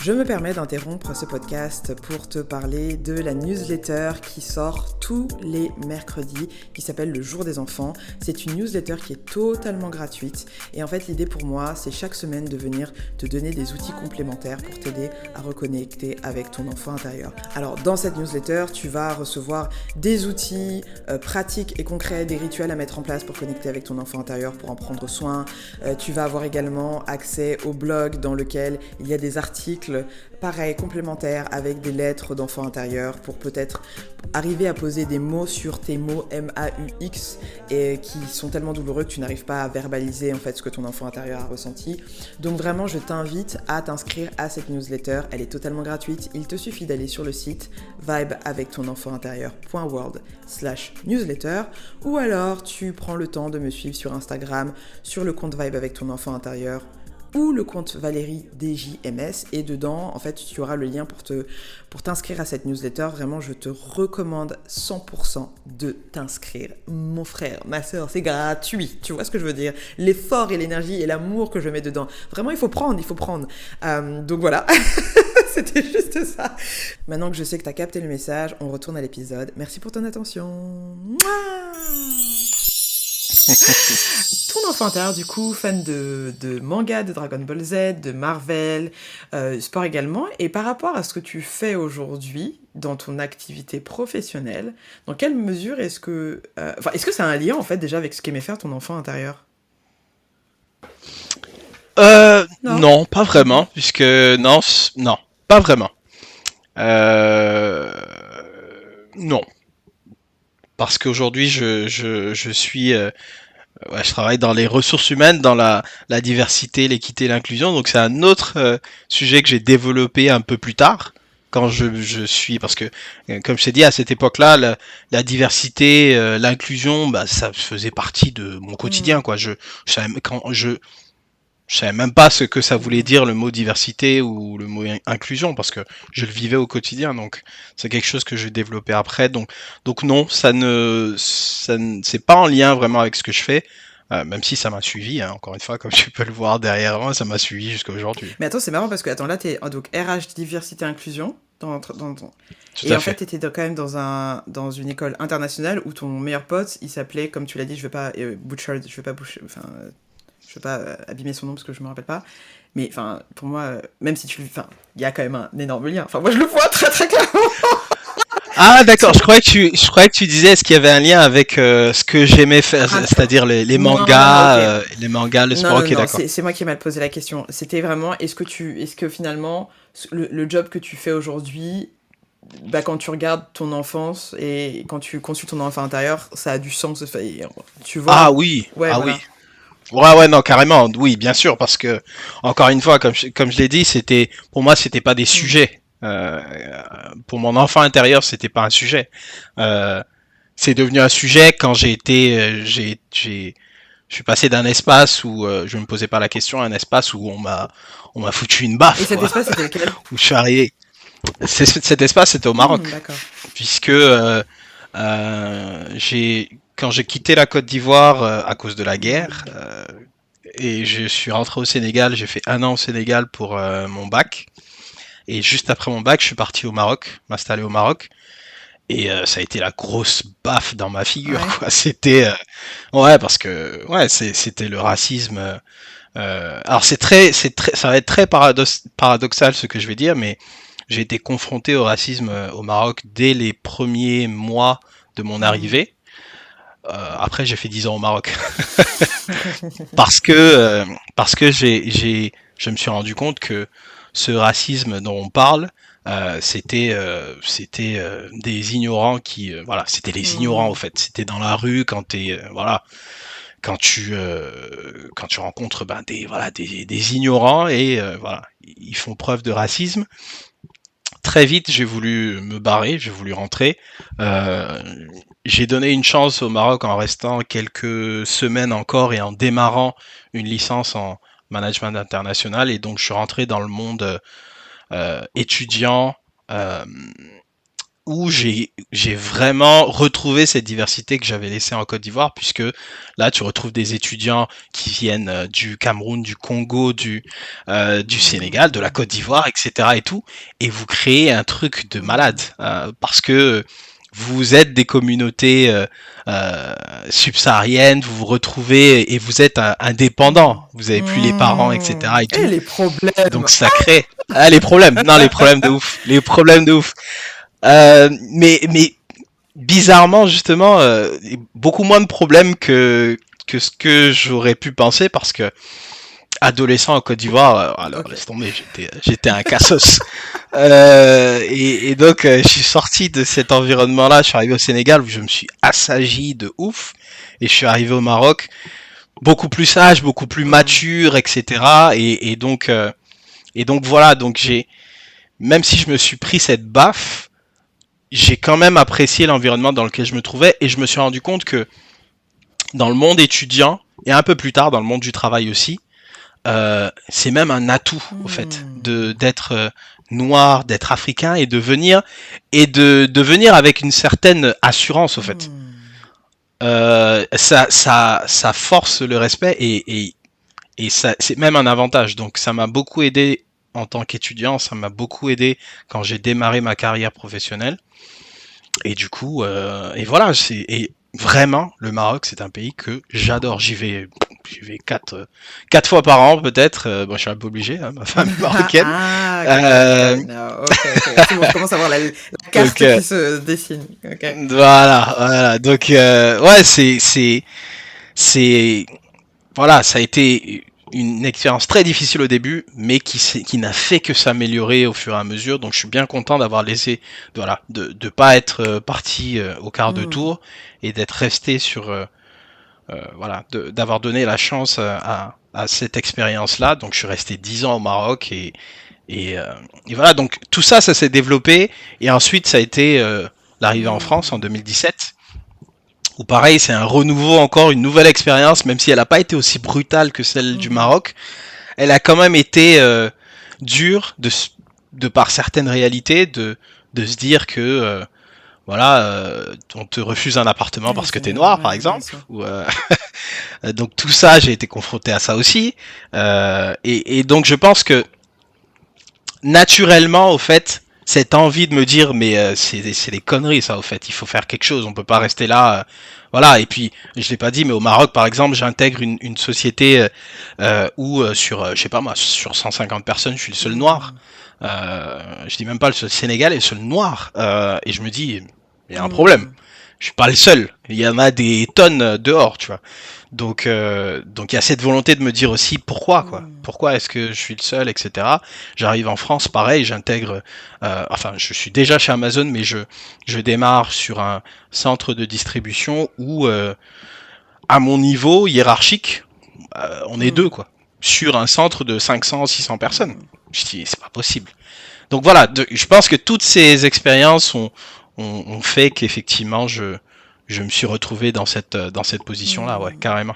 Je me permets d'interrompre ce podcast pour te parler de la newsletter qui sort tous les mercredis, qui s'appelle Le Jour des Enfants. C'est une newsletter qui est totalement gratuite. Et en fait, l'idée pour moi, c'est chaque semaine de venir te donner des outils complémentaires pour t'aider à reconnecter avec ton enfant intérieur. Alors, dans cette newsletter, tu vas recevoir des outils pratiques et concrets, des rituels à mettre en place pour connecter avec ton enfant intérieur, pour en prendre soin. Tu vas avoir également accès au blog dans lequel il y a des articles pareil, complémentaires avec des lettres d'enfant intérieur pour peut-être arriver à poser des mots sur tes mots MAUX et qui sont tellement douloureux que tu n'arrives pas à verbaliser en fait ce que ton enfant intérieur a ressenti. Donc vraiment, je t'invite à t'inscrire à cette newsletter. Elle est totalement gratuite. Il te suffit d'aller sur le site vibeavectonenfantintérieur.world/newsletter ou alors tu prends le temps de me suivre sur Instagram sur le compte Vibe avec ton enfant intérieur ou le compte Valérie DJMS et dedans en fait tu auras le lien pour t'inscrire à cette newsletter. Vraiment je te recommande 100% de t'inscrire, mon frère, ma soeur, c'est gratuit, tu vois ce que je veux dire, l'effort et l'énergie et l'amour que je mets dedans, vraiment il faut prendre donc voilà. C'était juste ça. Maintenant que je sais que tu as capté le message, on retourne à l'épisode. Merci pour ton attention. Mouah. Ton enfant intérieur, du coup, fan de manga, de Dragon Ball Z, de Marvel, sport également. Et par rapport à ce que tu fais aujourd'hui dans ton activité professionnelle, dans quelle mesure est-ce que ça a un lien en fait déjà avec ce qu'aimait faire ton enfant intérieur ? Non, pas vraiment, puisque non, pas vraiment. Non. Parce qu'aujourd'hui, je suis, je travaille dans les ressources humaines, dans la diversité, l'équité, l'inclusion. Donc c'est un autre sujet que j'ai développé un peu plus tard, quand je suis, parce que comme je t'ai dit à cette époque-là, la diversité, l'inclusion, bah ça faisait partie de mon quotidien, quoi. Je savais même pas ce que ça voulait dire le mot diversité ou le mot inclusion parce que je le vivais au quotidien, donc c'est quelque chose que j'ai développé après, donc non, c'est pas en lien vraiment avec ce que je fais, même si ça m'a suivi, hein, encore une fois, comme tu peux le voir derrière moi, ça m'a suivi jusqu'à aujourd'hui. Mais attends, c'est marrant parce que attends, là t'es donc RH diversité inclusion et en fait t'étais quand même dans une école internationale où ton meilleur pote il s'appelait, comme tu l'as dit, je veux pas abîmer son nom parce que je me rappelle pas, mais enfin pour moi, même si il y a quand même un énorme lien, enfin moi je le vois très très clairement. Ah d'accord, je croyais que tu disais est-ce qu'il y avait un lien avec ce que j'aimais faire, Ah, c'est-à-dire les non, mangas, ok. le Non, sport. non, Ok, non, d'accord. c'est moi qui ai mal posé la question. C'était vraiment, est-ce que finalement, le job que tu fais aujourd'hui, bah, quand tu regardes ton enfance et quand tu consultes ton enfant intérieur, ça a du sens. Tu Ah vois? oui, Ouais, ah oui. voilà. Ouais, ouais, non, carrément, oui, bien sûr, parce que encore une fois, comme je l'ai dit, pour moi, c'était pas des Hmm. sujets. Pour mon enfant intérieur, c'était pas un sujet. Euh, c'est devenu un sujet quand je suis passé d'un espace où je me posais pas la question à un espace où on m'a foutu une Et baffe, cet quoi. espace, c'était lequel? Où je suis arrivé. Cet espace, c'était au Hmm, Maroc, d'accord. puisque quand j'ai quitté la Côte d'Ivoire à cause de la guerre, Hmm. et je suis rentré au Sénégal, j'ai fait un an au Sénégal pour mon bac. Et juste après mon bac, je suis parti au Maroc, m'installer au Maroc. Et ça a été la grosse baffe dans ma figure, Ouais. quoi. C'était ouais, parce que ouais, c'était le racisme. Alors ça va être très paradoxal ce que je vais dire, mais j'ai été confronté au racisme au Maroc dès les premiers mois de mon Hmm. arrivée. Après, j'ai fait 10 ans au Maroc parce que je me suis rendu compte que ce racisme dont on parle, c'était des ignorants qui, voilà, c'était les ignorants au Hmm. fait. C'était dans la rue quand t'es, voilà, quand tu rencontres ben, des ignorants et voilà, ils font preuve de racisme. Très vite, j'ai voulu me barrer, j'ai voulu rentrer. Euh, j'ai donné une chance au Maroc en restant quelques semaines encore et en démarrant une licence en management international. Et donc, je suis rentré dans le monde étudiant euh, où j'ai vraiment retrouvé cette diversité que j'avais laissée en Côte d'Ivoire, puisque là, tu retrouves des étudiants qui viennent du Cameroun, du Congo, du Sénégal, de la Hmm. Côte d'Ivoire, etc. et tout, et vous créez un truc de malade, Hmm. parce que vous êtes des communautés euh, subsahariennes, vous vous retrouvez et vous êtes Hmm. indépendants, vous avez plus les parents, Hmm. etc. et Et tout, les donc problèmes! ça crée les problèmes, non les problèmes de ouf, les problèmes de ouf. Mais bizarrement, justement, beaucoup moins de problèmes que ce que j'aurais pu penser parce que adolescent en Côte d'Ivoire, alors Ok. laisse tomber, j'étais un cassos. Et donc, je suis sorti de cet environnement-là, je suis arrivé au Sénégal où je me suis assagi de ouf, et je suis arrivé au Maroc beaucoup plus sage, beaucoup plus Hmm. mature, etc. Et donc voilà, donc même si je me suis pris cette baffe, j'ai quand même apprécié l'environnement dans lequel je me trouvais et je me suis rendu compte que dans le monde étudiant et un peu plus tard dans le monde du travail aussi, c'est même un atout au fait Hmm. de d'être noir, d'être africain et de venir avec une certaine assurance au fait. Hmm. Ça force le respect et ça c'est même un avantage. Donc ça m'a beaucoup aidé en tant qu'étudiant, ça m'a beaucoup aidé quand j'ai démarré ma carrière professionnelle. Et du coup, et voilà, et vraiment, le Maroc, c'est un pays que j'adore. J'y vais quatre fois par an peut-être. Bon, je suis un peu obligé, hein, ma femme est marocaine. Ah, Euh, good. No, ok, ok. C'est bon, je commence à voir la donc carte qui se dessine. Ok. voilà, voilà. Donc ouais, c'est voilà, ça a été une expérience très difficile au début, mais qui n'a fait que s'améliorer au fur et à mesure. Donc je suis bien content d'avoir laissé, voilà, de pas être parti au quart de Hmm. tour et d'être resté sur, voilà, d'avoir donné la chance à cette expérience-là. Donc je suis resté 10 ans au Maroc et, euh, et voilà. Donc tout ça, ça s'est développé et ensuite ça a été l'arrivée en France en Hmm. 2017 où pareil, c'est un renouveau encore, une nouvelle expérience, même si elle n'a pas été aussi brutale que celle du Mhm. Maroc, elle a quand même été dure de par certaines réalités, de se dire que voilà, on te refuse un appartement Ouais, parce que c'est t'es noir, par ouais, bien exemple. sûr. Ou, donc tout ça, j'ai été confronté à ça aussi. Et donc je pense que naturellement, au fait, cette envie de me dire, mais c'est des conneries, ça, au fait, il faut faire quelque chose, on peut pas rester là. Voilà, et puis, je l'ai pas dit, mais au Maroc, par exemple, j'intègre une société où, sur, je sais pas moi, sur 150 personnes, je suis le seul noir. Hmm. Je dis même pas le seul sénégalais, le seul noir. Et je me dis, il y a un problème. Hmm. Je suis pas le seul. Il y en a des tonnes dehors, tu vois. Donc il y a cette volonté de me dire aussi pourquoi, quoi. Hmm. Pourquoi est-ce que je suis le seul, etc. J'arrive en France, pareil, j'intègre. Enfin, je suis déjà chez Amazon, mais je démarre sur un centre de distribution où, à mon niveau hiérarchique, on est deux, Hmm. quoi. Sur un centre de 500, 600 personnes. Hmm. Je dis, c'est pas possible. Donc voilà, je pense que toutes ces expériences ont fait qu'effectivement, je me suis retrouvé dans cette position-là, ouais, Hmm. carrément.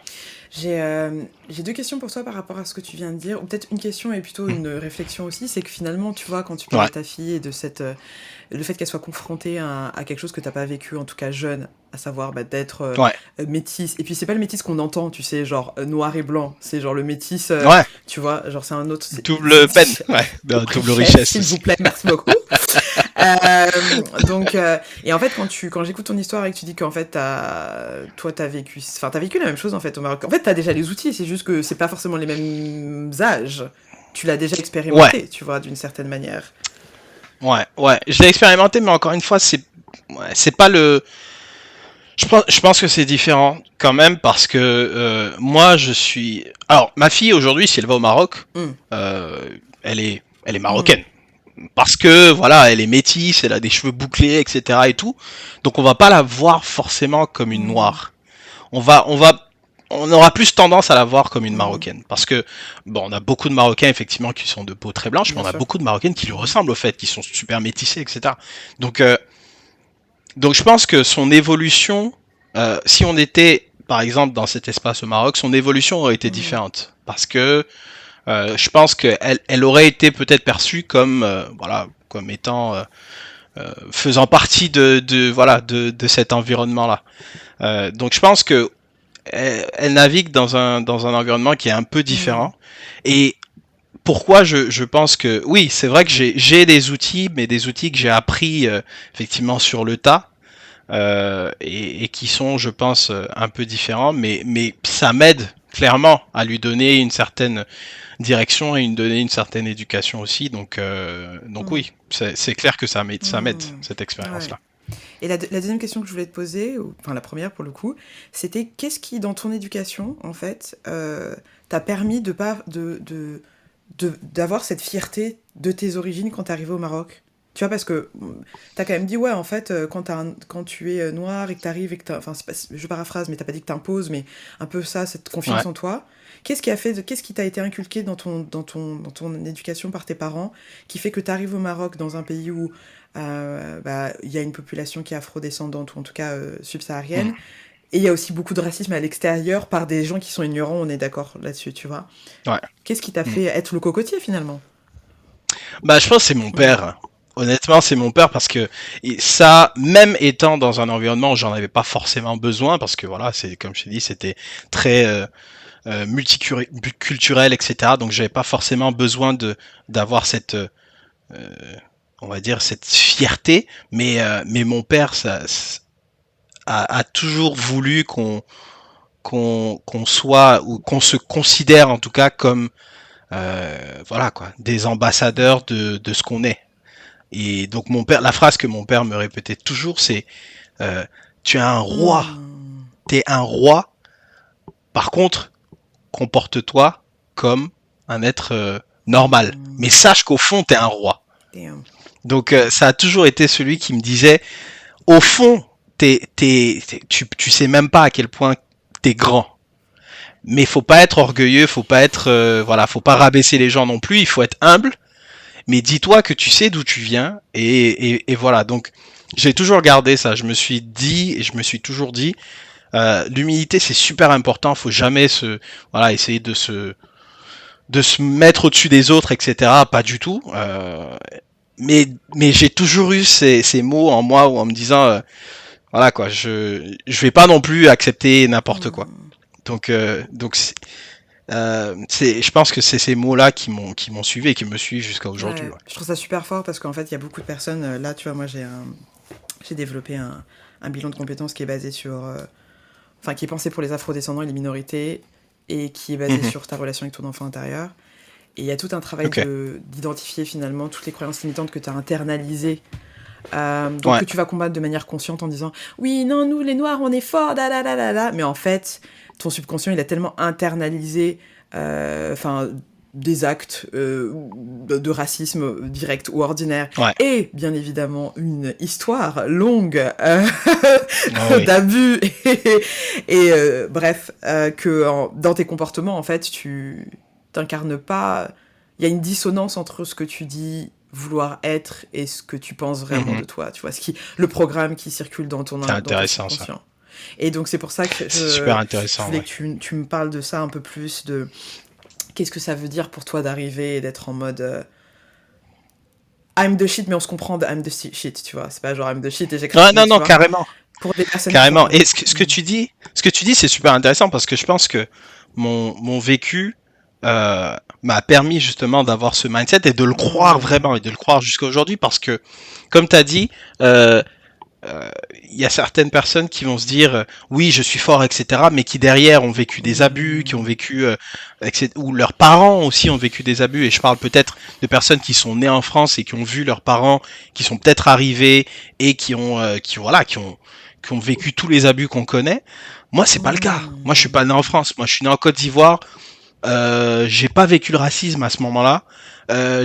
J'ai deux questions pour toi par rapport à ce que tu viens de dire, ou peut-être une question et plutôt Mm. une réflexion aussi, c'est que finalement, tu vois, quand tu parles Ouais, de ta fille et de le fait qu'elle soit confrontée à quelque chose que t'as pas vécu, en tout cas jeune, à savoir bah, d'être ouais, métisse, et puis c'est pas le métis qu'on entend, tu sais, genre noir et blanc, c'est genre le métis, ouais, tu vois, genre c'est un autre, double peine, ouais, double richesse, richesse s'il vous aussi. plaît, merci beaucoup. Et en fait, quand j'écoute ton histoire et que tu dis qu'en fait, t'as vécu la même chose en fait au Maroc. En fait, t'as déjà les outils, c'est juste que c'est pas forcément les mêmes âges. Tu l'as déjà Ouais, expérimenté, tu vois, d'une certaine manière. ouais, je l'ai expérimenté, mais encore une fois, c'est pas le. Je pense que c'est différent quand même parce que moi, je suis. Alors, ma fille aujourd'hui, si elle va au Maroc, Hum, elle est hum, marocaine. Parce que voilà, elle est métisse, elle a des cheveux bouclés, etc. et tout. Donc on va pas la voir forcément comme une hum, noire. On aura plus tendance à la voir comme une hum, marocaine. Parce que bon, on a beaucoup de Marocains effectivement qui sont de peau très blanche, mais bien on a sûr. beaucoup de Marocaines qui lui Mhm. ressemblent au fait, qui sont super métissées, etc. Donc donc je pense que son évolution, si on était par exemple dans cet espace au Maroc, son évolution aurait été Mhm. différente. Parce que je pense qu'elle aurait été peut-être perçue comme voilà comme étant faisant partie voilà de cet environnement là. Donc je pense que elle navigue dans un environnement qui est un peu Mhm. différent. Et pourquoi je pense que oui, c'est vrai que j'ai des outils, mais des outils que j'ai appris effectivement sur le tas. Et qui sont, je pense, un peu différents, mais ça m'aide clairement à lui donner une certaine direction et donner une certaine éducation aussi. Donc Mhm. oui, c'est clair que ça m'aide Mhm. cette Ouais. expérience-là. Et la deuxième question que je voulais te poser, enfin la première pour le coup, c'était qu'est-ce qui dans ton éducation, en fait, t'a permis de pas d'avoir cette fierté de tes origines quand t'es arrivé au Maroc? Tu vois, parce que t'as quand même dit, ouais, en fait, quand tu es noir et que t'arrives et que enfin, je paraphrase, mais t'as pas dit que t'imposes, mais un peu ça, cette Ouais. confiance en toi. Qu'est-ce qui t'a été inculqué dans ton éducation par tes parents, qui fait que t'arrives au Maroc dans un pays où bah, il y a une population qui est afrodescendante, ou en tout cas Mm. subsaharienne, et il y a aussi beaucoup de racisme à l'extérieur par des gens qui sont ignorants, on est d'accord là-dessus, tu vois. Ouais. Qu'est-ce qui t'a Mm. fait être le cocotier finalement? Bah, je pense que c'est mon Mhm. père. Honnêtement, c'est mon père parce que ça, même étant dans un environnement où j'en avais pas forcément besoin, parce que voilà, c'est comme je t'ai dit, c'était très multiculturel, etc. Donc j'avais pas forcément besoin de d'avoir cette on va dire cette fierté, mais mon père a toujours voulu qu'on soit ou qu'on se considère en tout cas comme voilà quoi des ambassadeurs de ce qu'on est. Et donc mon père, la phrase que mon père me répétait toujours, c'est tu es un roi, Hmm. t'es un roi. Par contre, comporte-toi comme un être normal. Mais Hmm. sache qu'au fond, t'es un roi. Damn. Donc ça a toujours été celui qui me disait, au fond, tu sais même pas à quel point t'es grand. Mais faut pas être orgueilleux, faut pas être voilà, faut pas rabaisser les gens non plus. Il faut être humble. Mais dis-toi que tu sais d'où tu viens et voilà. Donc j'ai toujours gardé ça. Je me suis dit et je me suis toujours dit, l'humilité c'est super important. Faut jamais voilà essayer de se mettre au-dessus des autres, etc. Pas du tout. Mais j'ai toujours eu ces mots en moi ou en me disant voilà quoi, je vais pas non plus accepter n'importe quoi. Hmm. Donc je pense que c'est ces mots-là qui m'ont suivi et qui me suivent jusqu'à aujourd'hui. Ouais, Ouais. je trouve ça super fort parce qu'en fait, il y a beaucoup de personnes. Là, tu vois, moi, j'ai développé un bilan de compétences qui est basé sur. Enfin, qui est pensé pour les afrodescendants et les minorités et qui est basé Mhm. sur ta relation avec ton enfant intérieur. il y a tout un travail Ok. d'identifier finalement toutes les croyances limitantes que tu as internalisées. Donc Ouais. que tu vas combattre de manière consciente en disant oui, non, nous les noirs on est forts, da, da, da, da, da. Mais en fait, ton subconscient il a tellement internalisé des actes de racisme direct ou ordinaire Ouais. et bien évidemment une histoire longue Oh, oui. d'abus bref dans tes comportements en fait tu t'incarnes pas, il y a une dissonance entre ce que tu dis vouloir être et ce que tu penses vraiment de Mhm. toi, tu vois, le programme qui circule dans C'est dans ton intéressant ça. subconscient. Et donc c'est pour ça que C'est super je intéressant, voulais ouais. que tu me parles de ça un peu plus, de qu'est-ce que ça veut dire pour toi d'arriver et d'être en mode I'm the shit, mais on se comprend de I'm the shit, tu vois, c'est pas genre I'm the shit et j'écris, Ouais, non, tu non, vois, carrément. pour des personnes qui sont Carrément. pas... Et ce que tu dis, c'est super intéressant parce que je pense que mon vécu m'a permis justement d'avoir ce mindset et de le croire vraiment et de le croire jusqu'à aujourd'hui parce que, comme tu as dit, euh, il y a certaines personnes qui vont se dire oui, je suis fort, etc., mais qui derrière ont vécu des abus, qui ont vécu, ou leurs parents aussi ont vécu des abus. Et je parle peut-être de personnes qui sont nées en France et qui ont vu leurs parents, qui sont peut-être arrivés et qui ont vécu tous les abus qu'on connaît. Moi, c'est pas le cas. Moi, je suis pas né en France. Moi, je suis né en Côte d'Ivoire. J'ai pas vécu le racisme à ce moment-là.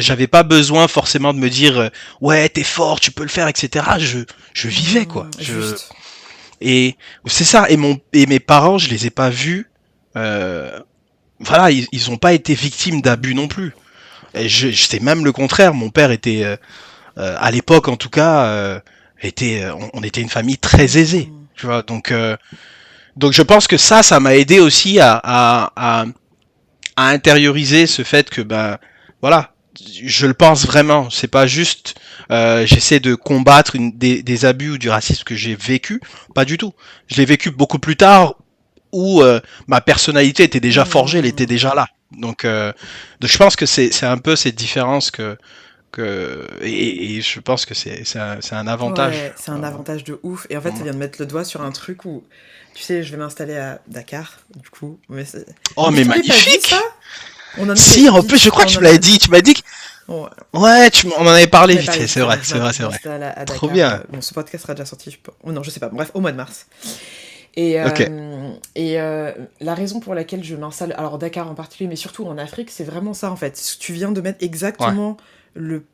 J'avais pas besoin forcément de me dire ouais, t'es fort, tu peux le faire, etc. Je vivais quoi. Juste. Et c'est ça. Et mes parents, je les ai pas vus. Voilà, ils ont pas été victimes d'abus non plus. Et c'est même le contraire. Mon père était à l'époque en tout cas on était une famille très aisée. Tu vois, donc je pense que ça m'a aidé aussi à intérioriser ce fait que ben voilà, je le pense vraiment. C'est pas juste j'essaie de combattre des abus ou du racisme que j'ai vécu. Pas du tout. Je l'ai vécu beaucoup plus tard où ma personnalité était déjà forgée, elle était déjà là. Donc je pense que c'est un peu cette différence et je pense que c'est un avantage. Ouais, c'est un avantage de ouf. Et en fait, ça vient de mettre le doigt sur un truc où, tu sais, je vais m'installer à Dakar, du coup. Oh, mais mais je t'avais pas dit magnifique! ça. On en Si, avait en dit- plus, je crois on que tu en me l'avais a- dit. Tu m'as dit que... Ouais, Ouais, on en avait parlé on avait vite parlé, fait, c'est vrai, c'est vrai, je c'est vrai. m'installe à Trop Dakar. bien. Bon, ce podcast sera déjà sorti. Oh non, je sais pas. Bref, au mois de mars. Et, Ok. la raison pour laquelle je m'installe, alors Dakar en particulier, mais surtout en Afrique, c'est vraiment ça en fait. Tu viens de mettre Ouais. exactement le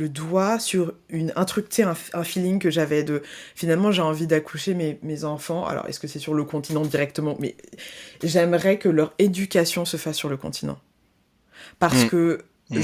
doigt sur un truc, tu sais, un feeling que j'avais de finalement j'ai envie d'accoucher mes enfants. Alors est-ce que c'est sur le continent directement? Mais j'aimerais que leur éducation se fasse sur le continent. Parce Mm. que Mm.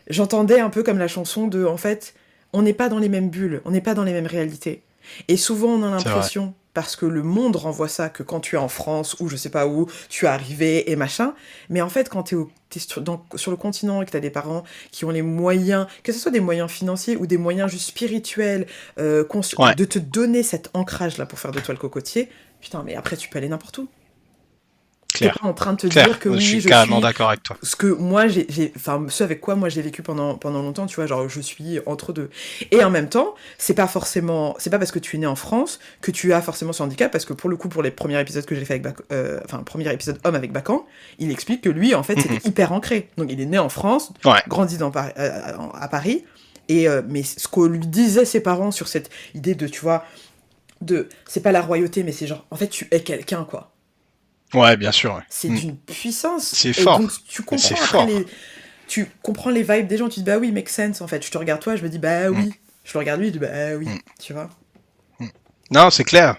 j'entendais un peu comme la chanson de en fait, on n'est pas dans les mêmes bulles, on n'est pas dans les mêmes réalités. Et souvent, on a C'est vrai. l'impression, parce que le monde renvoie ça, que quand tu es en France ou je sais pas où, tu es arrivé et machin. Mais en fait, quand t'es sur le continent et que tu as des parents qui ont les moyens, que ce soit des moyens financiers ou des moyens juste spirituels, Ouais. de te donner cet ancrage-là pour faire de toi le cocotier, putain, mais après, tu peux aller n'importe où. T'es Clair. pas en train de te Clair. dire que Je oui, suis je carrément suis d'accord avec toi. ce que moi enfin ce avec quoi moi j'ai vécu pendant longtemps, tu vois, genre je suis entre deux. Et en même temps, c'est pas parce que tu es né en France que tu as forcément ce handicap, parce que pour le coup, pour les premiers épisodes que j'ai fait avec premier épisode homme avec Bacan, il explique que lui en fait c'était hyper ancré. Donc il est né en France, Ouais. grandi à Paris, et mais ce que lui disaient ses parents sur cette idée de, tu vois, c'est pas la royauté, mais c'est genre en fait tu es quelqu'un, quoi. Ouais, bien sûr. Ouais. C'est Mm. d'une puissance. C'est Et fort. donc tu Mais c'est comprends après fort. tu comprends les vibes des gens, tu te dis bah oui, make sense en fait. Je te regarde toi, je me dis bah oui. Je le regarde lui, je dis bah oui, tu vois. Non, c'est clair.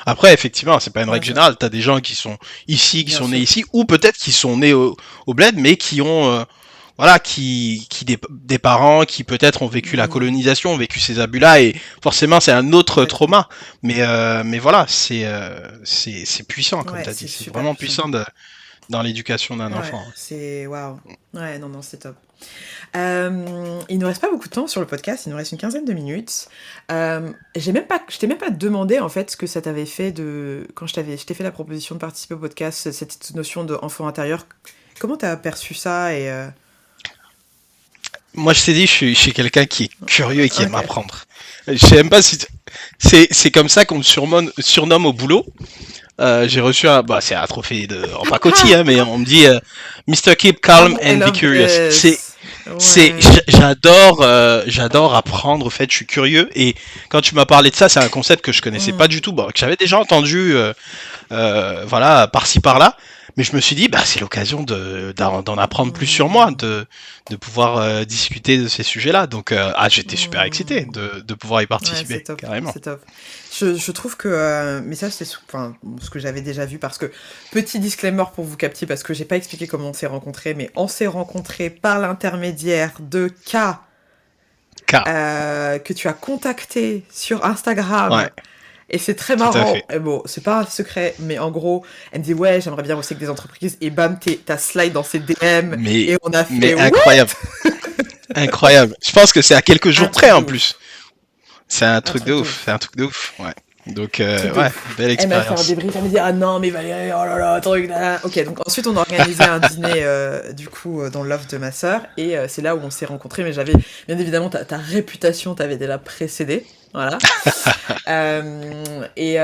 Après, effectivement, c'est pas une Ouais, règle générale. T'as des gens qui sont ici, qui Bien sont sûr. nés ici, ou peut-être qui sont nés au bled, mais qui ont voilà, des parents qui peut-être ont vécu la colonisation, ont vécu ces abus-là, et forcément c'est un autre Ouais. trauma. Mais voilà, c'est puissant comme Ouais, t'as c'est dit. C'est super vraiment puissant. puissant dans l'éducation d'un Ouais, enfant. c'est waouh. Ouais, non, c'est top. Il nous reste pas beaucoup de temps sur le podcast, il nous reste une quinzaine de minutes. Je t'ai même pas demandé en fait ce que ça t'avait fait quand je t'ai fait la proposition de participer au podcast, cette notion d'enfant intérieur. Comment t'as perçu ça et Moi, je t'ai dit, je suis quelqu'un qui est curieux et qui aime Ok. apprendre. Je sais même pas si c'est comme ça qu'on me surnomme au boulot. J'ai reçu c'est un trophée en pacotille, hein, mais on me dit Mr. Keep Calm I and Be love Curious. this. Ouais. J'adore apprendre. En fait, je suis curieux. Et quand tu m'as parlé de ça, c'est un concept que je connaissais pas du tout, que j'avais déjà entendu, voilà, par-ci par-là. Mais je me suis dit, c'est l'occasion d'en apprendre plus sur moi, de pouvoir discuter de ces sujets-là. Donc, j'étais super excité de pouvoir y Ouais, participer, c'est top, carrément. c'est top. Je trouve que, mais ça c'est enfin, ce que j'avais déjà vu parce que, petit disclaimer pour vous capter, parce que j'ai pas expliqué comment on s'est rencontrés, mais on s'est rencontrés par l'intermédiaire de K, K. Que tu as contacté sur Instagram. Ouais. Et c'est très Tout à marrant. fait. Et bon, c'est pas un secret, mais en gros, elle me dit ouais, j'aimerais bien bosser avec des entreprises. Et bam, t'as slide dans ses DM. Et on a fait Mais what? incroyable. Incroyable. Je pense que c'est à quelques jours près en truc de plus. C'est un truc de truc de ouf. ouf. C'est un truc de ouf. Ouais. Donc, Truc de ouais, ouf. belle Elle m'a fait un expérience. débrief, elle me dit ah non mais Valérie, oh là là, truc là. Ok, donc ensuite on a organisé un dîner du coup dans le loft de ma sœur et c'est là où on s'est rencontrés. Mais j'avais bien évidemment ta réputation t'avait déjà précédé, voilà. Et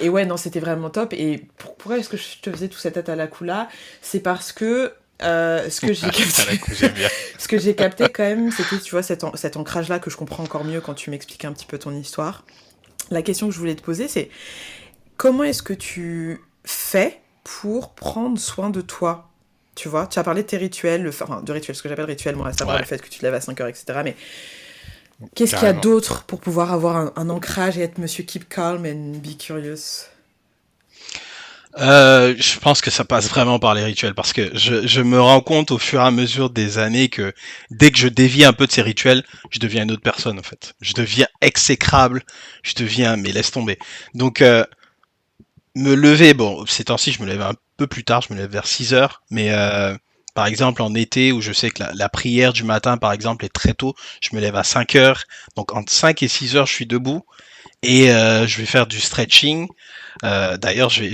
ouais non c'était vraiment top. Et pourquoi est-ce que je te faisais tout cet atalakou là? C'est parce que ce que j'ai capté, ce que j'ai capté quand même, c'était tu vois cet ancrage là que je comprends encore mieux quand tu m'expliques un petit peu ton histoire. La question que je voulais te poser, c'est comment est-ce que tu fais pour prendre soin de toi? Tu vois, tu as parlé de tes rituels, enfin de rituels, ce que j'appelle rituel, moi, à savoir le fait que tu te lèves à 5 heures, etc. Mais qu'est-ce qu'il y a d'autre pour pouvoir avoir un ancrage et être Monsieur Keep Calm and Be Curious? Je pense que ça passe vraiment par les rituels parce que je me rends compte au fur et à mesure des années que dès que je dévie un peu de ces rituels, je deviens une autre personne en fait. Je deviens exécrable, mais laisse tomber. Donc me lever, bon, ces temps-ci je me lève un peu plus tard, je me lève vers 6 heures, mais par exemple en été où je sais que la prière du matin par exemple est très tôt, je me lève à 5 heures, donc entre 5 et 6 heures je suis debout et je vais faire du stretching. D'ailleurs, j'ai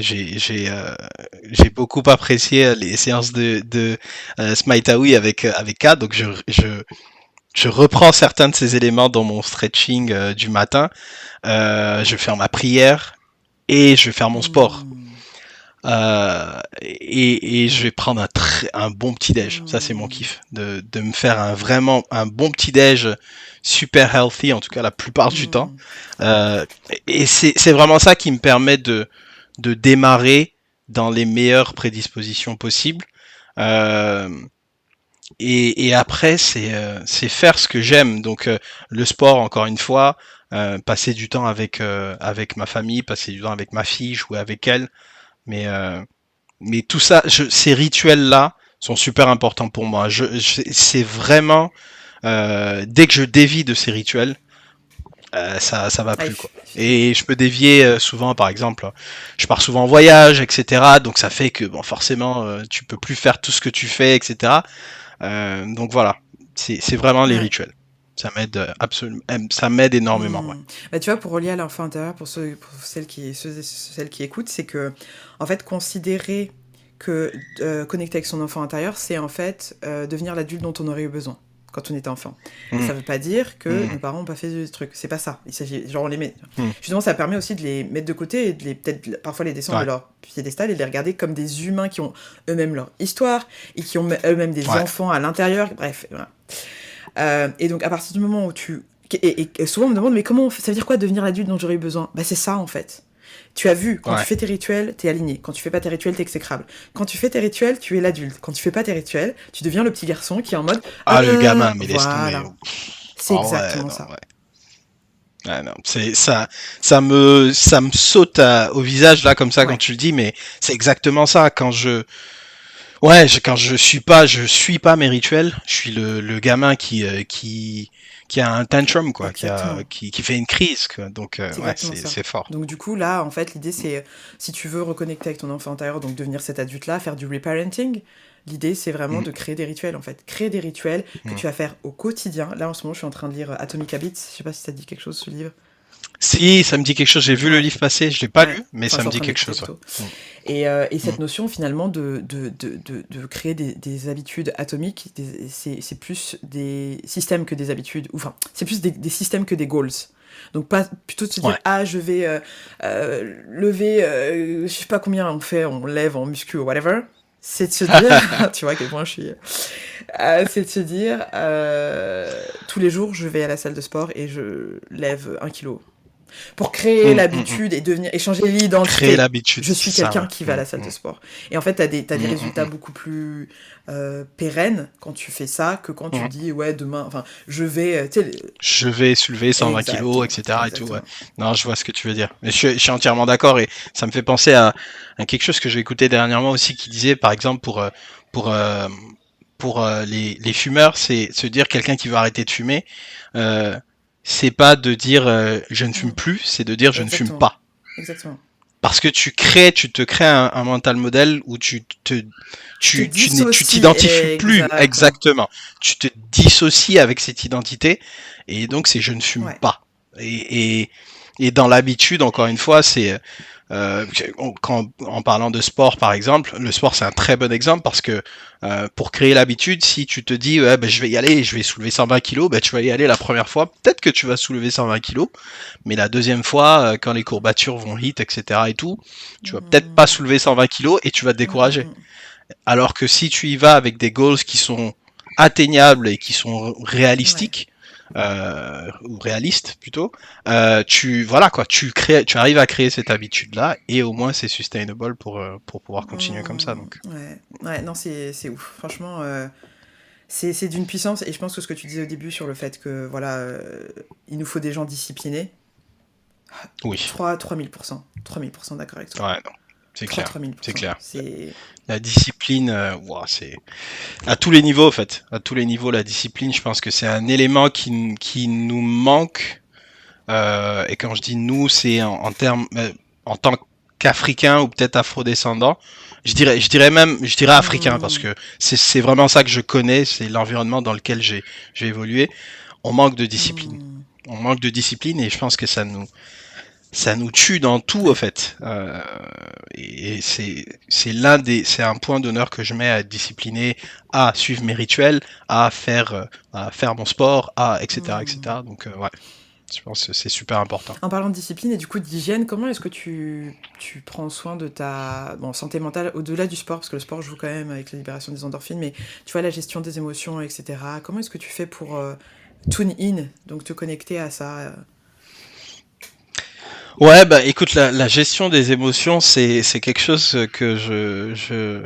beaucoup apprécié les séances de Smite avec K, donc je reprends certains de ces éléments dans mon stretching du matin. Je vais faire ma prière et je vais faire mon sport. Et je vais prendre un bon petit déj. Ça c'est mon kiff, de me faire vraiment un bon petit déj super healthy, en tout cas la plupart du temps. Et c'est vraiment ça qui me permet de démarrer dans les meilleures prédispositions possibles. Et après c'est faire ce que j'aime. Donc le sport, encore une fois, passer du temps avec ma famille, passer du temps avec ma fille, jouer avec elle. Mais tout ça, ces rituels-là sont super importants pour moi. C'est vraiment dès que je dévie de ces rituels, ça va plus quoi. Et je peux dévier souvent, par exemple, je pars souvent en voyage, etc. Donc ça fait que bon, forcément, tu peux plus faire tout ce que tu fais, etc. Donc voilà, c'est vraiment les rituels. Ça m'aide absolument, ça m'aide énormément. Ouais. Bah, tu vois, pour relier à l'enfant intérieur, pour celles qui écoutent, c'est que, en fait, considérer que connecter avec son enfant intérieur, c'est en fait devenir l'adulte dont on aurait eu besoin quand on était enfant. Et ça veut pas dire que nos parents n'ont pas fait des trucs. C'est pas ça. Il s'agit, genre, on les met. Justement, ça permet aussi de les mettre de côté et de peut-être parfois les descendre de leur piédestal et de les regarder comme des humains qui ont eux-mêmes leur histoire et qui ont eux-mêmes des enfants à l'intérieur. Bref, voilà. Et donc à partir du moment où et souvent on me demande mais comment ça veut dire quoi devenir l'adulte dont j'aurais eu besoin? Bah c'est ça en fait. Tu as vu, quand tu fais tes rituels, t'es aligné. Quand tu fais pas tes rituels, t'es exécrable. Quand tu fais tes rituels, tu es l'adulte. Quand tu fais pas tes rituels, tu deviens le petit garçon qui est en mode le gamin, mais voilà. laisse tomber. C'est exactement ça. Ouais. Ah non, ça me saute au visage là comme ça quand tu le dis, mais c'est exactement ça. Quand je suis pas mes rituels, je suis le gamin qui a un tantrum quoi, qui fait une crise quoi. Donc c'est fort. Donc du coup là en fait l'idée c'est si tu veux reconnecter avec ton enfant intérieur, donc devenir cet adulte là, faire du reparenting, l'idée c'est vraiment de créer des rituels en fait, créer des rituels que tu vas faire au quotidien. Là en ce moment je suis en train de lire Atomic Habits, je sais pas si ça te dit quelque chose ce livre. Si, ça me dit quelque chose. J'ai vu le Ouais, livre passer, je l'ai pas ouais. lu, mais Enfin, je ça suis me en dit train de quelque l'écouter chose. plutôt. Ouais. Et Mm, cette notion finalement de créer des habitudes atomiques, c'est plus des systèmes que des habitudes, ou enfin, c'est plus des systèmes que des goals. Donc pas plutôt de se mm. dire Ouais. ah je vais lever je sais pas combien on lève en muscu ou whatever, c'est de se dire tu vois à quel point je suis c'est de se dire tous les jours je vais à la salle de sport et je lève 1 kilo pour créer Mm, mm, mm. l'habitude et devenir et changer Créer l'identité. l'habitude, Je c'est suis ça, ouais. quelqu'un qui va à la salle de sport. Et en fait, t'as des Mm, mm, résultats mm, beaucoup plus pérennes quand tu fais ça que quand tu mm. dis ouais demain, enfin je vais, tu sais, Je vais soulever 120 kilos, exactement, etc. et tout, ouais. exactement. Non, je vois ce que tu veux dire. Mais je suis entièrement d'accord et ça me fait penser à quelque chose que j'ai écouté dernièrement aussi qui disait, par exemple, pour, euh, pour les fumeurs, c'est se dire quelqu'un qui veut arrêter de fumer, euh, c'est pas de dire je ne fume Mm, plus, c'est de dire je ne fume exactement, pas. exactement. Parce que tu te crées un mental modèle où Tu te tu dissocies t'identifies plus exactement. exactement. Tu te dissocies avec cette identité et donc c'est je ne fume Ouais. pas. Et dans l'habitude, encore une fois, c'est en parlant de sport par exemple, le sport c'est un très bon exemple parce que pour créer l'habitude, si tu te dis ouais, ben, je vais y aller, je vais soulever 120 kilos, ben, tu vas y aller la première fois, peut-être que tu vas soulever 120 kilos, mais la deuxième fois, quand les courbatures vont hit, etc. et tout, tu vas peut-être pas Mm, soulever 120 kilos et tu vas te mm, mm, décourager. mm. Alors que si tu y vas avec des goals qui sont atteignables et qui sont Ouais. réalistiques, ou réalistes plutôt, voilà quoi, tu arrives à créer cette habitude là et au moins c'est sustainable pour pouvoir continuer comme ça. Donc, Ouais. Ouais, non, c'est ouf. Franchement, c'est d'une puissance. Et je pense que ce que tu disais au début sur le fait que, voilà, il nous faut des gens disciplinés, oui, 3000%. 3000% d'accord avec toi. ouais, non, c'est clair, c'est 3000%. clair. C'est. La discipline, ouah, c'est à tous les niveaux en fait. À tous les niveaux, la discipline, je pense que c'est un élément qui nous manque. Et quand je dis nous, c'est en termes, en tant qu'Africain ou peut-être afrodescendant. Je dirais africain parce Hmm, que c'est vraiment ça que je connais, c'est l'environnement dans lequel j'ai évolué. On manque de discipline. hmm. On manque de discipline et je pense que ça nous tue dans tout en Ouais. fait. Et c'est un point d'honneur que je mets à être discipliné, à suivre mes rituels, à faire mon sport, à etc Hmm. etc. Donc ouais, je pense que c'est super important. En parlant de discipline et du coup d'hygiène, comment est-ce que tu prends soin de ta bon, santé mentale au-delà du sport, parce que le sport joue quand même avec la libération des endorphines, mais tu vois, la gestion des émotions, etc. Comment est-ce que tu fais pour tune in, donc te connecter à ça Ouais, bah écoute, la gestion des émotions, c'est quelque chose que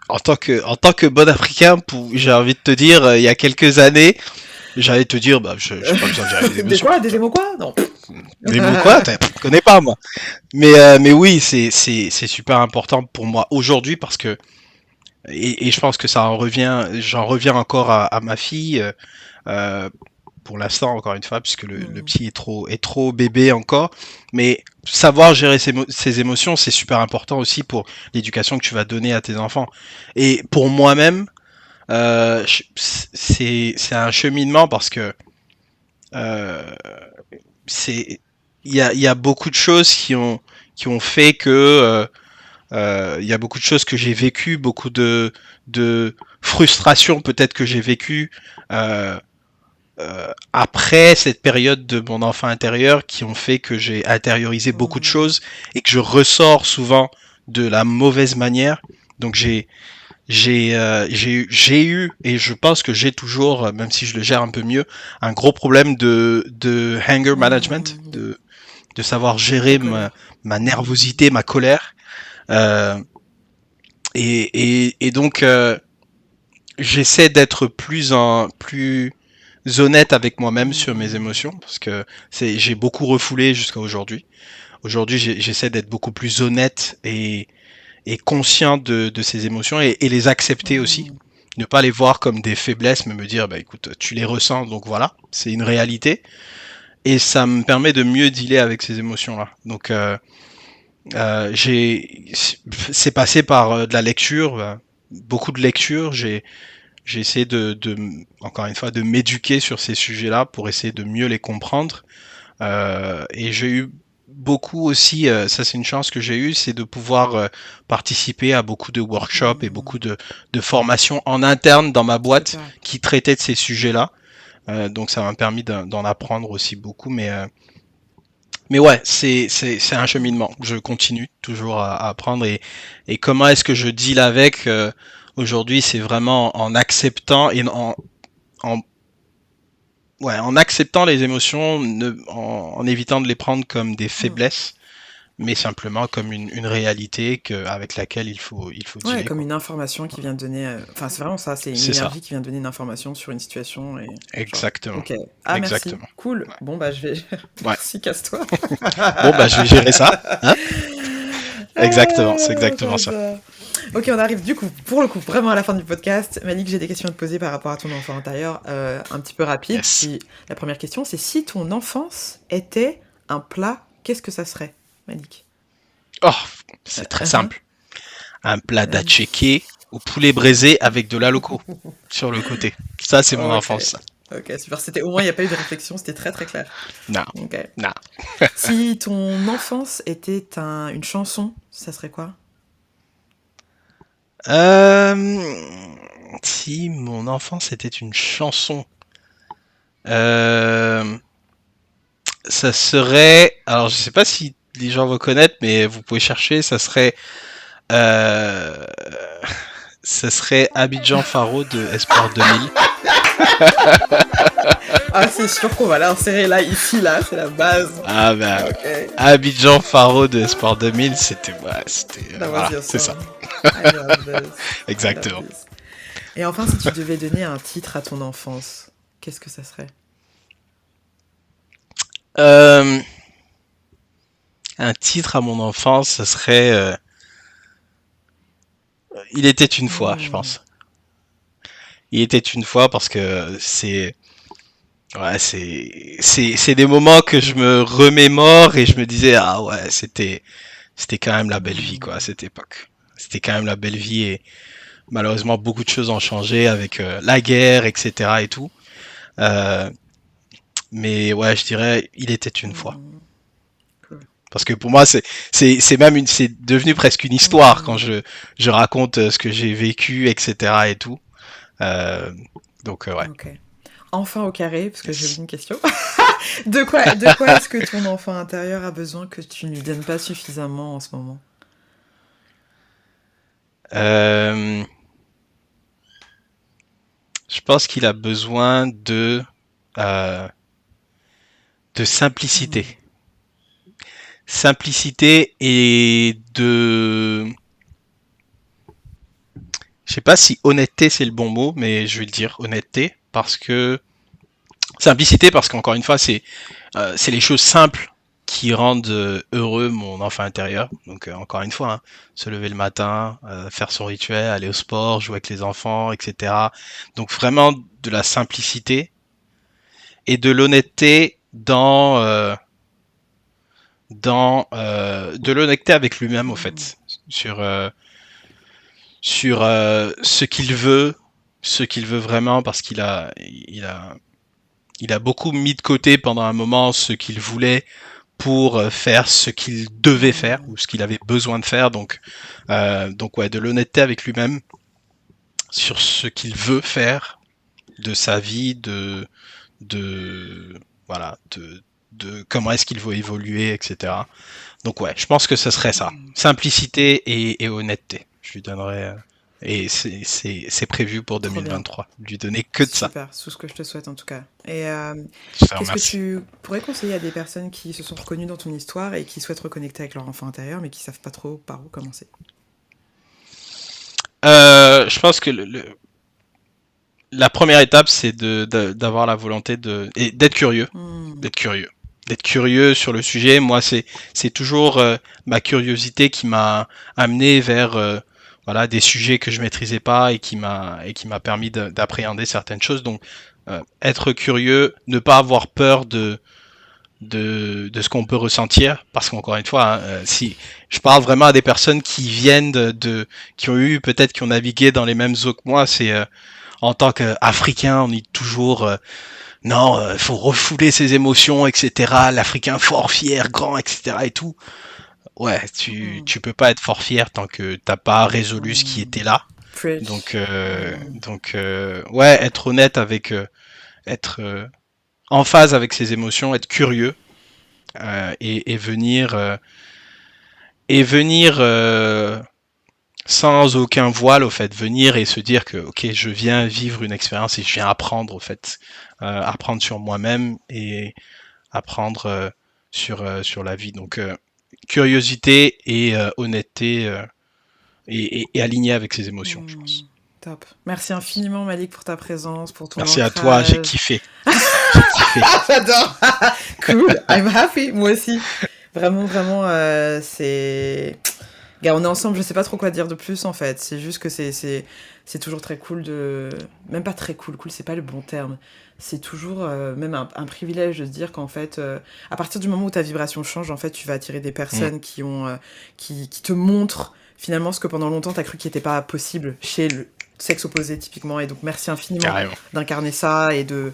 en tant que bon Africain, j'ai envie de te dire, il y a quelques années, j'allais te dire, bah j'ai pas besoin de gérer mes Des émotions. quoi? Des émots quoi? Non. Des mots quoi? Je connais pas moi. Mais oui, c'est super important pour moi aujourd'hui parce que et je pense que j'en reviens encore à ma fille. Euh, pour l'instant, encore une fois, puisque le Hmm. petit est trop bébé encore. Mais savoir gérer ses émotions, c'est super important aussi pour l'éducation que tu vas donner à tes enfants. Et pour moi-même, c'est un cheminement parce que euh, c'est il y a beaucoup de choses qui ont fait que il y a beaucoup de choses que j'ai vécues, beaucoup de frustrations peut-être que j'ai vécues euh, après cette période de mon enfant intérieur qui ont fait que j'ai intériorisé beaucoup de Hmm. choses et que je ressors souvent de la mauvaise manière. Donc j'ai eu et je pense que j'ai toujours, même si je le gère un peu mieux, un gros problème de anger management, Hmm. de savoir De gérer colère. ma nervosité, ma colère. Euh, et donc j'essaie d'être plus honnête avec moi-même sur mes Hmm. émotions parce que j'ai beaucoup refoulé jusqu'à aujourd'hui. Aujourd'hui, j'essaie d'être beaucoup plus honnête et conscient de ces émotions et les accepter aussi. Hmm. Ne pas les voir comme des faiblesses, mais me dire, bah écoute, tu les ressens, donc voilà, c'est une réalité. Et ça me permet de mieux dealer avec ces émotions-là. Donc, c'est passé par de la lecture, beaucoup de lecture. J'ai essayé encore une fois, de m'éduquer sur ces sujets-là pour essayer de mieux les comprendre. Et j'ai eu beaucoup aussi, ça c'est une chance que j'ai eue, c'est de pouvoir participer à beaucoup de workshops et beaucoup de formations en interne dans ma boîte Super. qui traitaient de ces sujets-là. Donc ça m'a permis d'en apprendre aussi beaucoup, mais ouais, c'est un cheminement. Je continue toujours à apprendre et comment est-ce que je deal avec aujourd'hui, c'est vraiment en acceptant et en ouais, en acceptant les émotions, en évitant de les prendre comme des faiblesses, mais simplement comme une réalité avec laquelle il faut Ouais, dealer, comme quoi. une information qui vient de donner. Enfin, c'est vraiment ça, c'est une C'est ça. énergie qui vient de donner une information sur une situation et genre. Exactement. Ok. Ah, merci. Exactement. Cool. Ouais. Bon, bah, je vais. Ouais. Merci, casse-toi. Bon, bah, je vais gérer ça. Hein. Exactement. C'est Ah, exactement ça. j'adore. Ok, on arrive du coup, pour le coup, vraiment à la fin du podcast. Malik, j'ai des questions à te poser par rapport à ton enfant intérieur, un petit peu rapide. Yes. La première question, c'est si ton enfance était un plat, qu'est-ce que ça serait, Malik? Oh, c'est très simple. Un plat d'atchéké au poulet braisé avec de la loco sur le côté. Ça, c'est mon enfance, ça. Ok, super. C'était au moins, il n'y a pas eu de réflexion, c'était très très clair. Non. Ok. Non. Si ton enfance était une chanson, ça serait quoi? Si mon enfance était une chanson, ça serait. Alors, je sais pas si les gens vont connaître, mais vous pouvez chercher. Euh, ça serait Abidjan Faro de Espoir 2000. Ah, c'est sûr qu'on va l'insérer là, ici, là, c'est la base. Ah bah, Ok. Abidjan Faro de Espoir 2000, c'était. That was Voilà, your c'est ça. song. I love this. Exactement. I love this. Et enfin, si tu devais donner un titre à ton enfance, qu'est-ce que ça serait? Un titre à mon enfance, ça serait Il était une fois, je pense. Il était une fois parce que c'est des moments que je me remémore et je me disais ah ouais, c'était quand même la belle vie quoi à cette époque. C'était quand même la belle vie et malheureusement beaucoup de choses ont changé avec la guerre, etc. et tout. Mais ouais, je dirais il était une fois. Parce que pour moi, c'est devenu presque une histoire quand je raconte ce que j'ai vécu, etc. et tout. Donc ouais. Ok. Enfin au carré, parce que j'ai oublié une question. de quoi est-ce que ton enfant intérieur a besoin que tu ne lui donnes pas suffisamment en ce moment? Je pense qu'il a besoin de simplicité. Simplicité et de... Je sais pas si honnêteté c'est le bon mot, mais je vais le dire honnêteté parce que simplicité parce qu'encore une fois c'est les choses simples qui rendent heureux mon enfant intérieur. Donc encore une fois, hein, se lever le matin, faire son rituel, aller au sport, jouer avec les enfants, etc. Donc vraiment de la simplicité et de l'honnêteté de l'honnêteté avec lui-même au fait sur ce qu'il veut vraiment parce il a beaucoup mis de côté pendant un moment ce qu'il voulait pour faire ce qu'il devait faire ou ce qu'il avait besoin de faire. Donc ouais, de l'honnêteté avec lui-même sur ce qu'il veut faire de sa vie, voilà, de comment est-ce qu'il veut évoluer, etc. Donc ouais, je pense que ce serait ça. Simplicité et honnêteté. Je lui donnerais... Et c'est prévu pour 2023. Lui donner que de ça. Super, tout ce que je te souhaite en tout cas. Et qu'est-ce que tu pourrais conseiller à des personnes qui se sont reconnues dans ton histoire et qui souhaitent reconnecter avec leur enfant intérieur mais qui savent pas trop par où commencer? Je pense que la première étape, c'est d'avoir la volonté d'être curieux. D'être curieux sur le sujet. Moi, c'est toujours ma curiosité qui m'a amené vers voilà, des sujets que je maîtrisais pas et qui m'a permis d'appréhender certaines choses. Donc, être curieux, ne pas avoir peur de ce qu'on peut ressentir, parce qu'encore une fois, hein, si je parle vraiment à des personnes qui viennent qui ont eu peut-être qui ont navigué dans les mêmes eaux que moi, c'est en tant qu'Africain, on est toujours non, faut refouler ses émotions, etc. L'Africain fort, fier, grand, etc. et tout. Ouais, Mm. tu peux pas être fort fier tant que t'as pas résolu ce qui était Mm. là. Donc, Preach. Mm. ouais, être honnête avec, être en phase avec ses émotions, être curieux et venir sans aucun voile au fait, venir et se dire que ok, je viens vivre une expérience et je viens apprendre au fait, apprendre sur moi-même et apprendre sur la vie. Donc curiosité et honnêteté et aligné avec ses émotions, je Mm. pense. Top. Merci infiniment Malik pour ta présence, pour ton Merci à toi, j'ai ancrage. kiffé, j'ai kiffé. J'adore. Cool. I'm happy. Moi aussi. Vraiment, vraiment, c'est. Gars, on est ensemble, je sais pas trop quoi dire de plus en fait. C'est juste que c'est toujours très cool de. Même pas très cool, cool, c'est pas le bon terme. C'est toujours même un privilège de se dire qu'en fait, à partir du moment où ta vibration change, en fait, tu vas attirer des Mm, personnes qui te montrent finalement ce que pendant longtemps t'as cru qui n'était pas possible chez le sexe opposé typiquement. Et donc, merci infiniment carrément. d'incarner ça et de.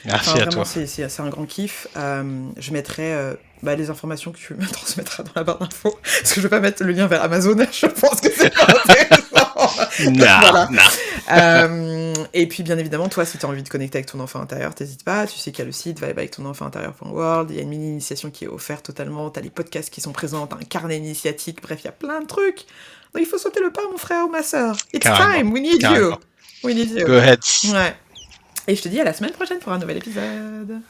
Enfin, Merci à vraiment, toi. c'est un grand kiff. Je mettrai les informations que tu me transmettras dans la barre d'infos. Parce que je vais pas mettre le lien vers Amazon. Je pense que c'est pas intéressant. Donc Nah, voilà. nah. Et puis, bien évidemment, toi, si tu as envie de connecter avec ton enfant intérieur, t'hésites pas. Tu sais qu'il y a le site vibe avec ton enfant intérieur.world. Il y a une mini-initiation qui est offerte totalement. T'as les podcasts qui sont présents. T'as un carnet initiatique. Bref, il y a plein de trucs. Donc, il faut sauter le pas, mon frère ou ma soeur. It's Carrément, time. We need you. carrément. We need you. Go ahead. Ouais. Et je te dis à la semaine prochaine pour un nouvel épisode.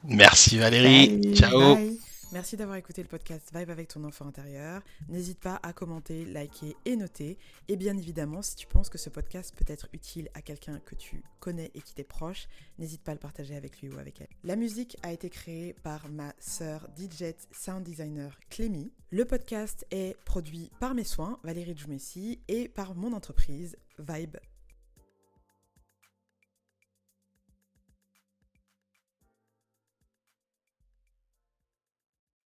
Merci Valérie. Salut, Ciao. bye. Merci d'avoir écouté le podcast Vibe avec ton enfant intérieur. N'hésite pas à commenter, liker et noter. Et bien évidemment, si tu penses que ce podcast peut être utile à quelqu'un que tu connais et qui t'est proche, n'hésite pas à le partager avec lui ou avec elle. La musique a été créée par ma sœur DJ Sound Designer Clémy. Le podcast est produit par mes soins, Valérie Djoumessi, et par mon entreprise Vibe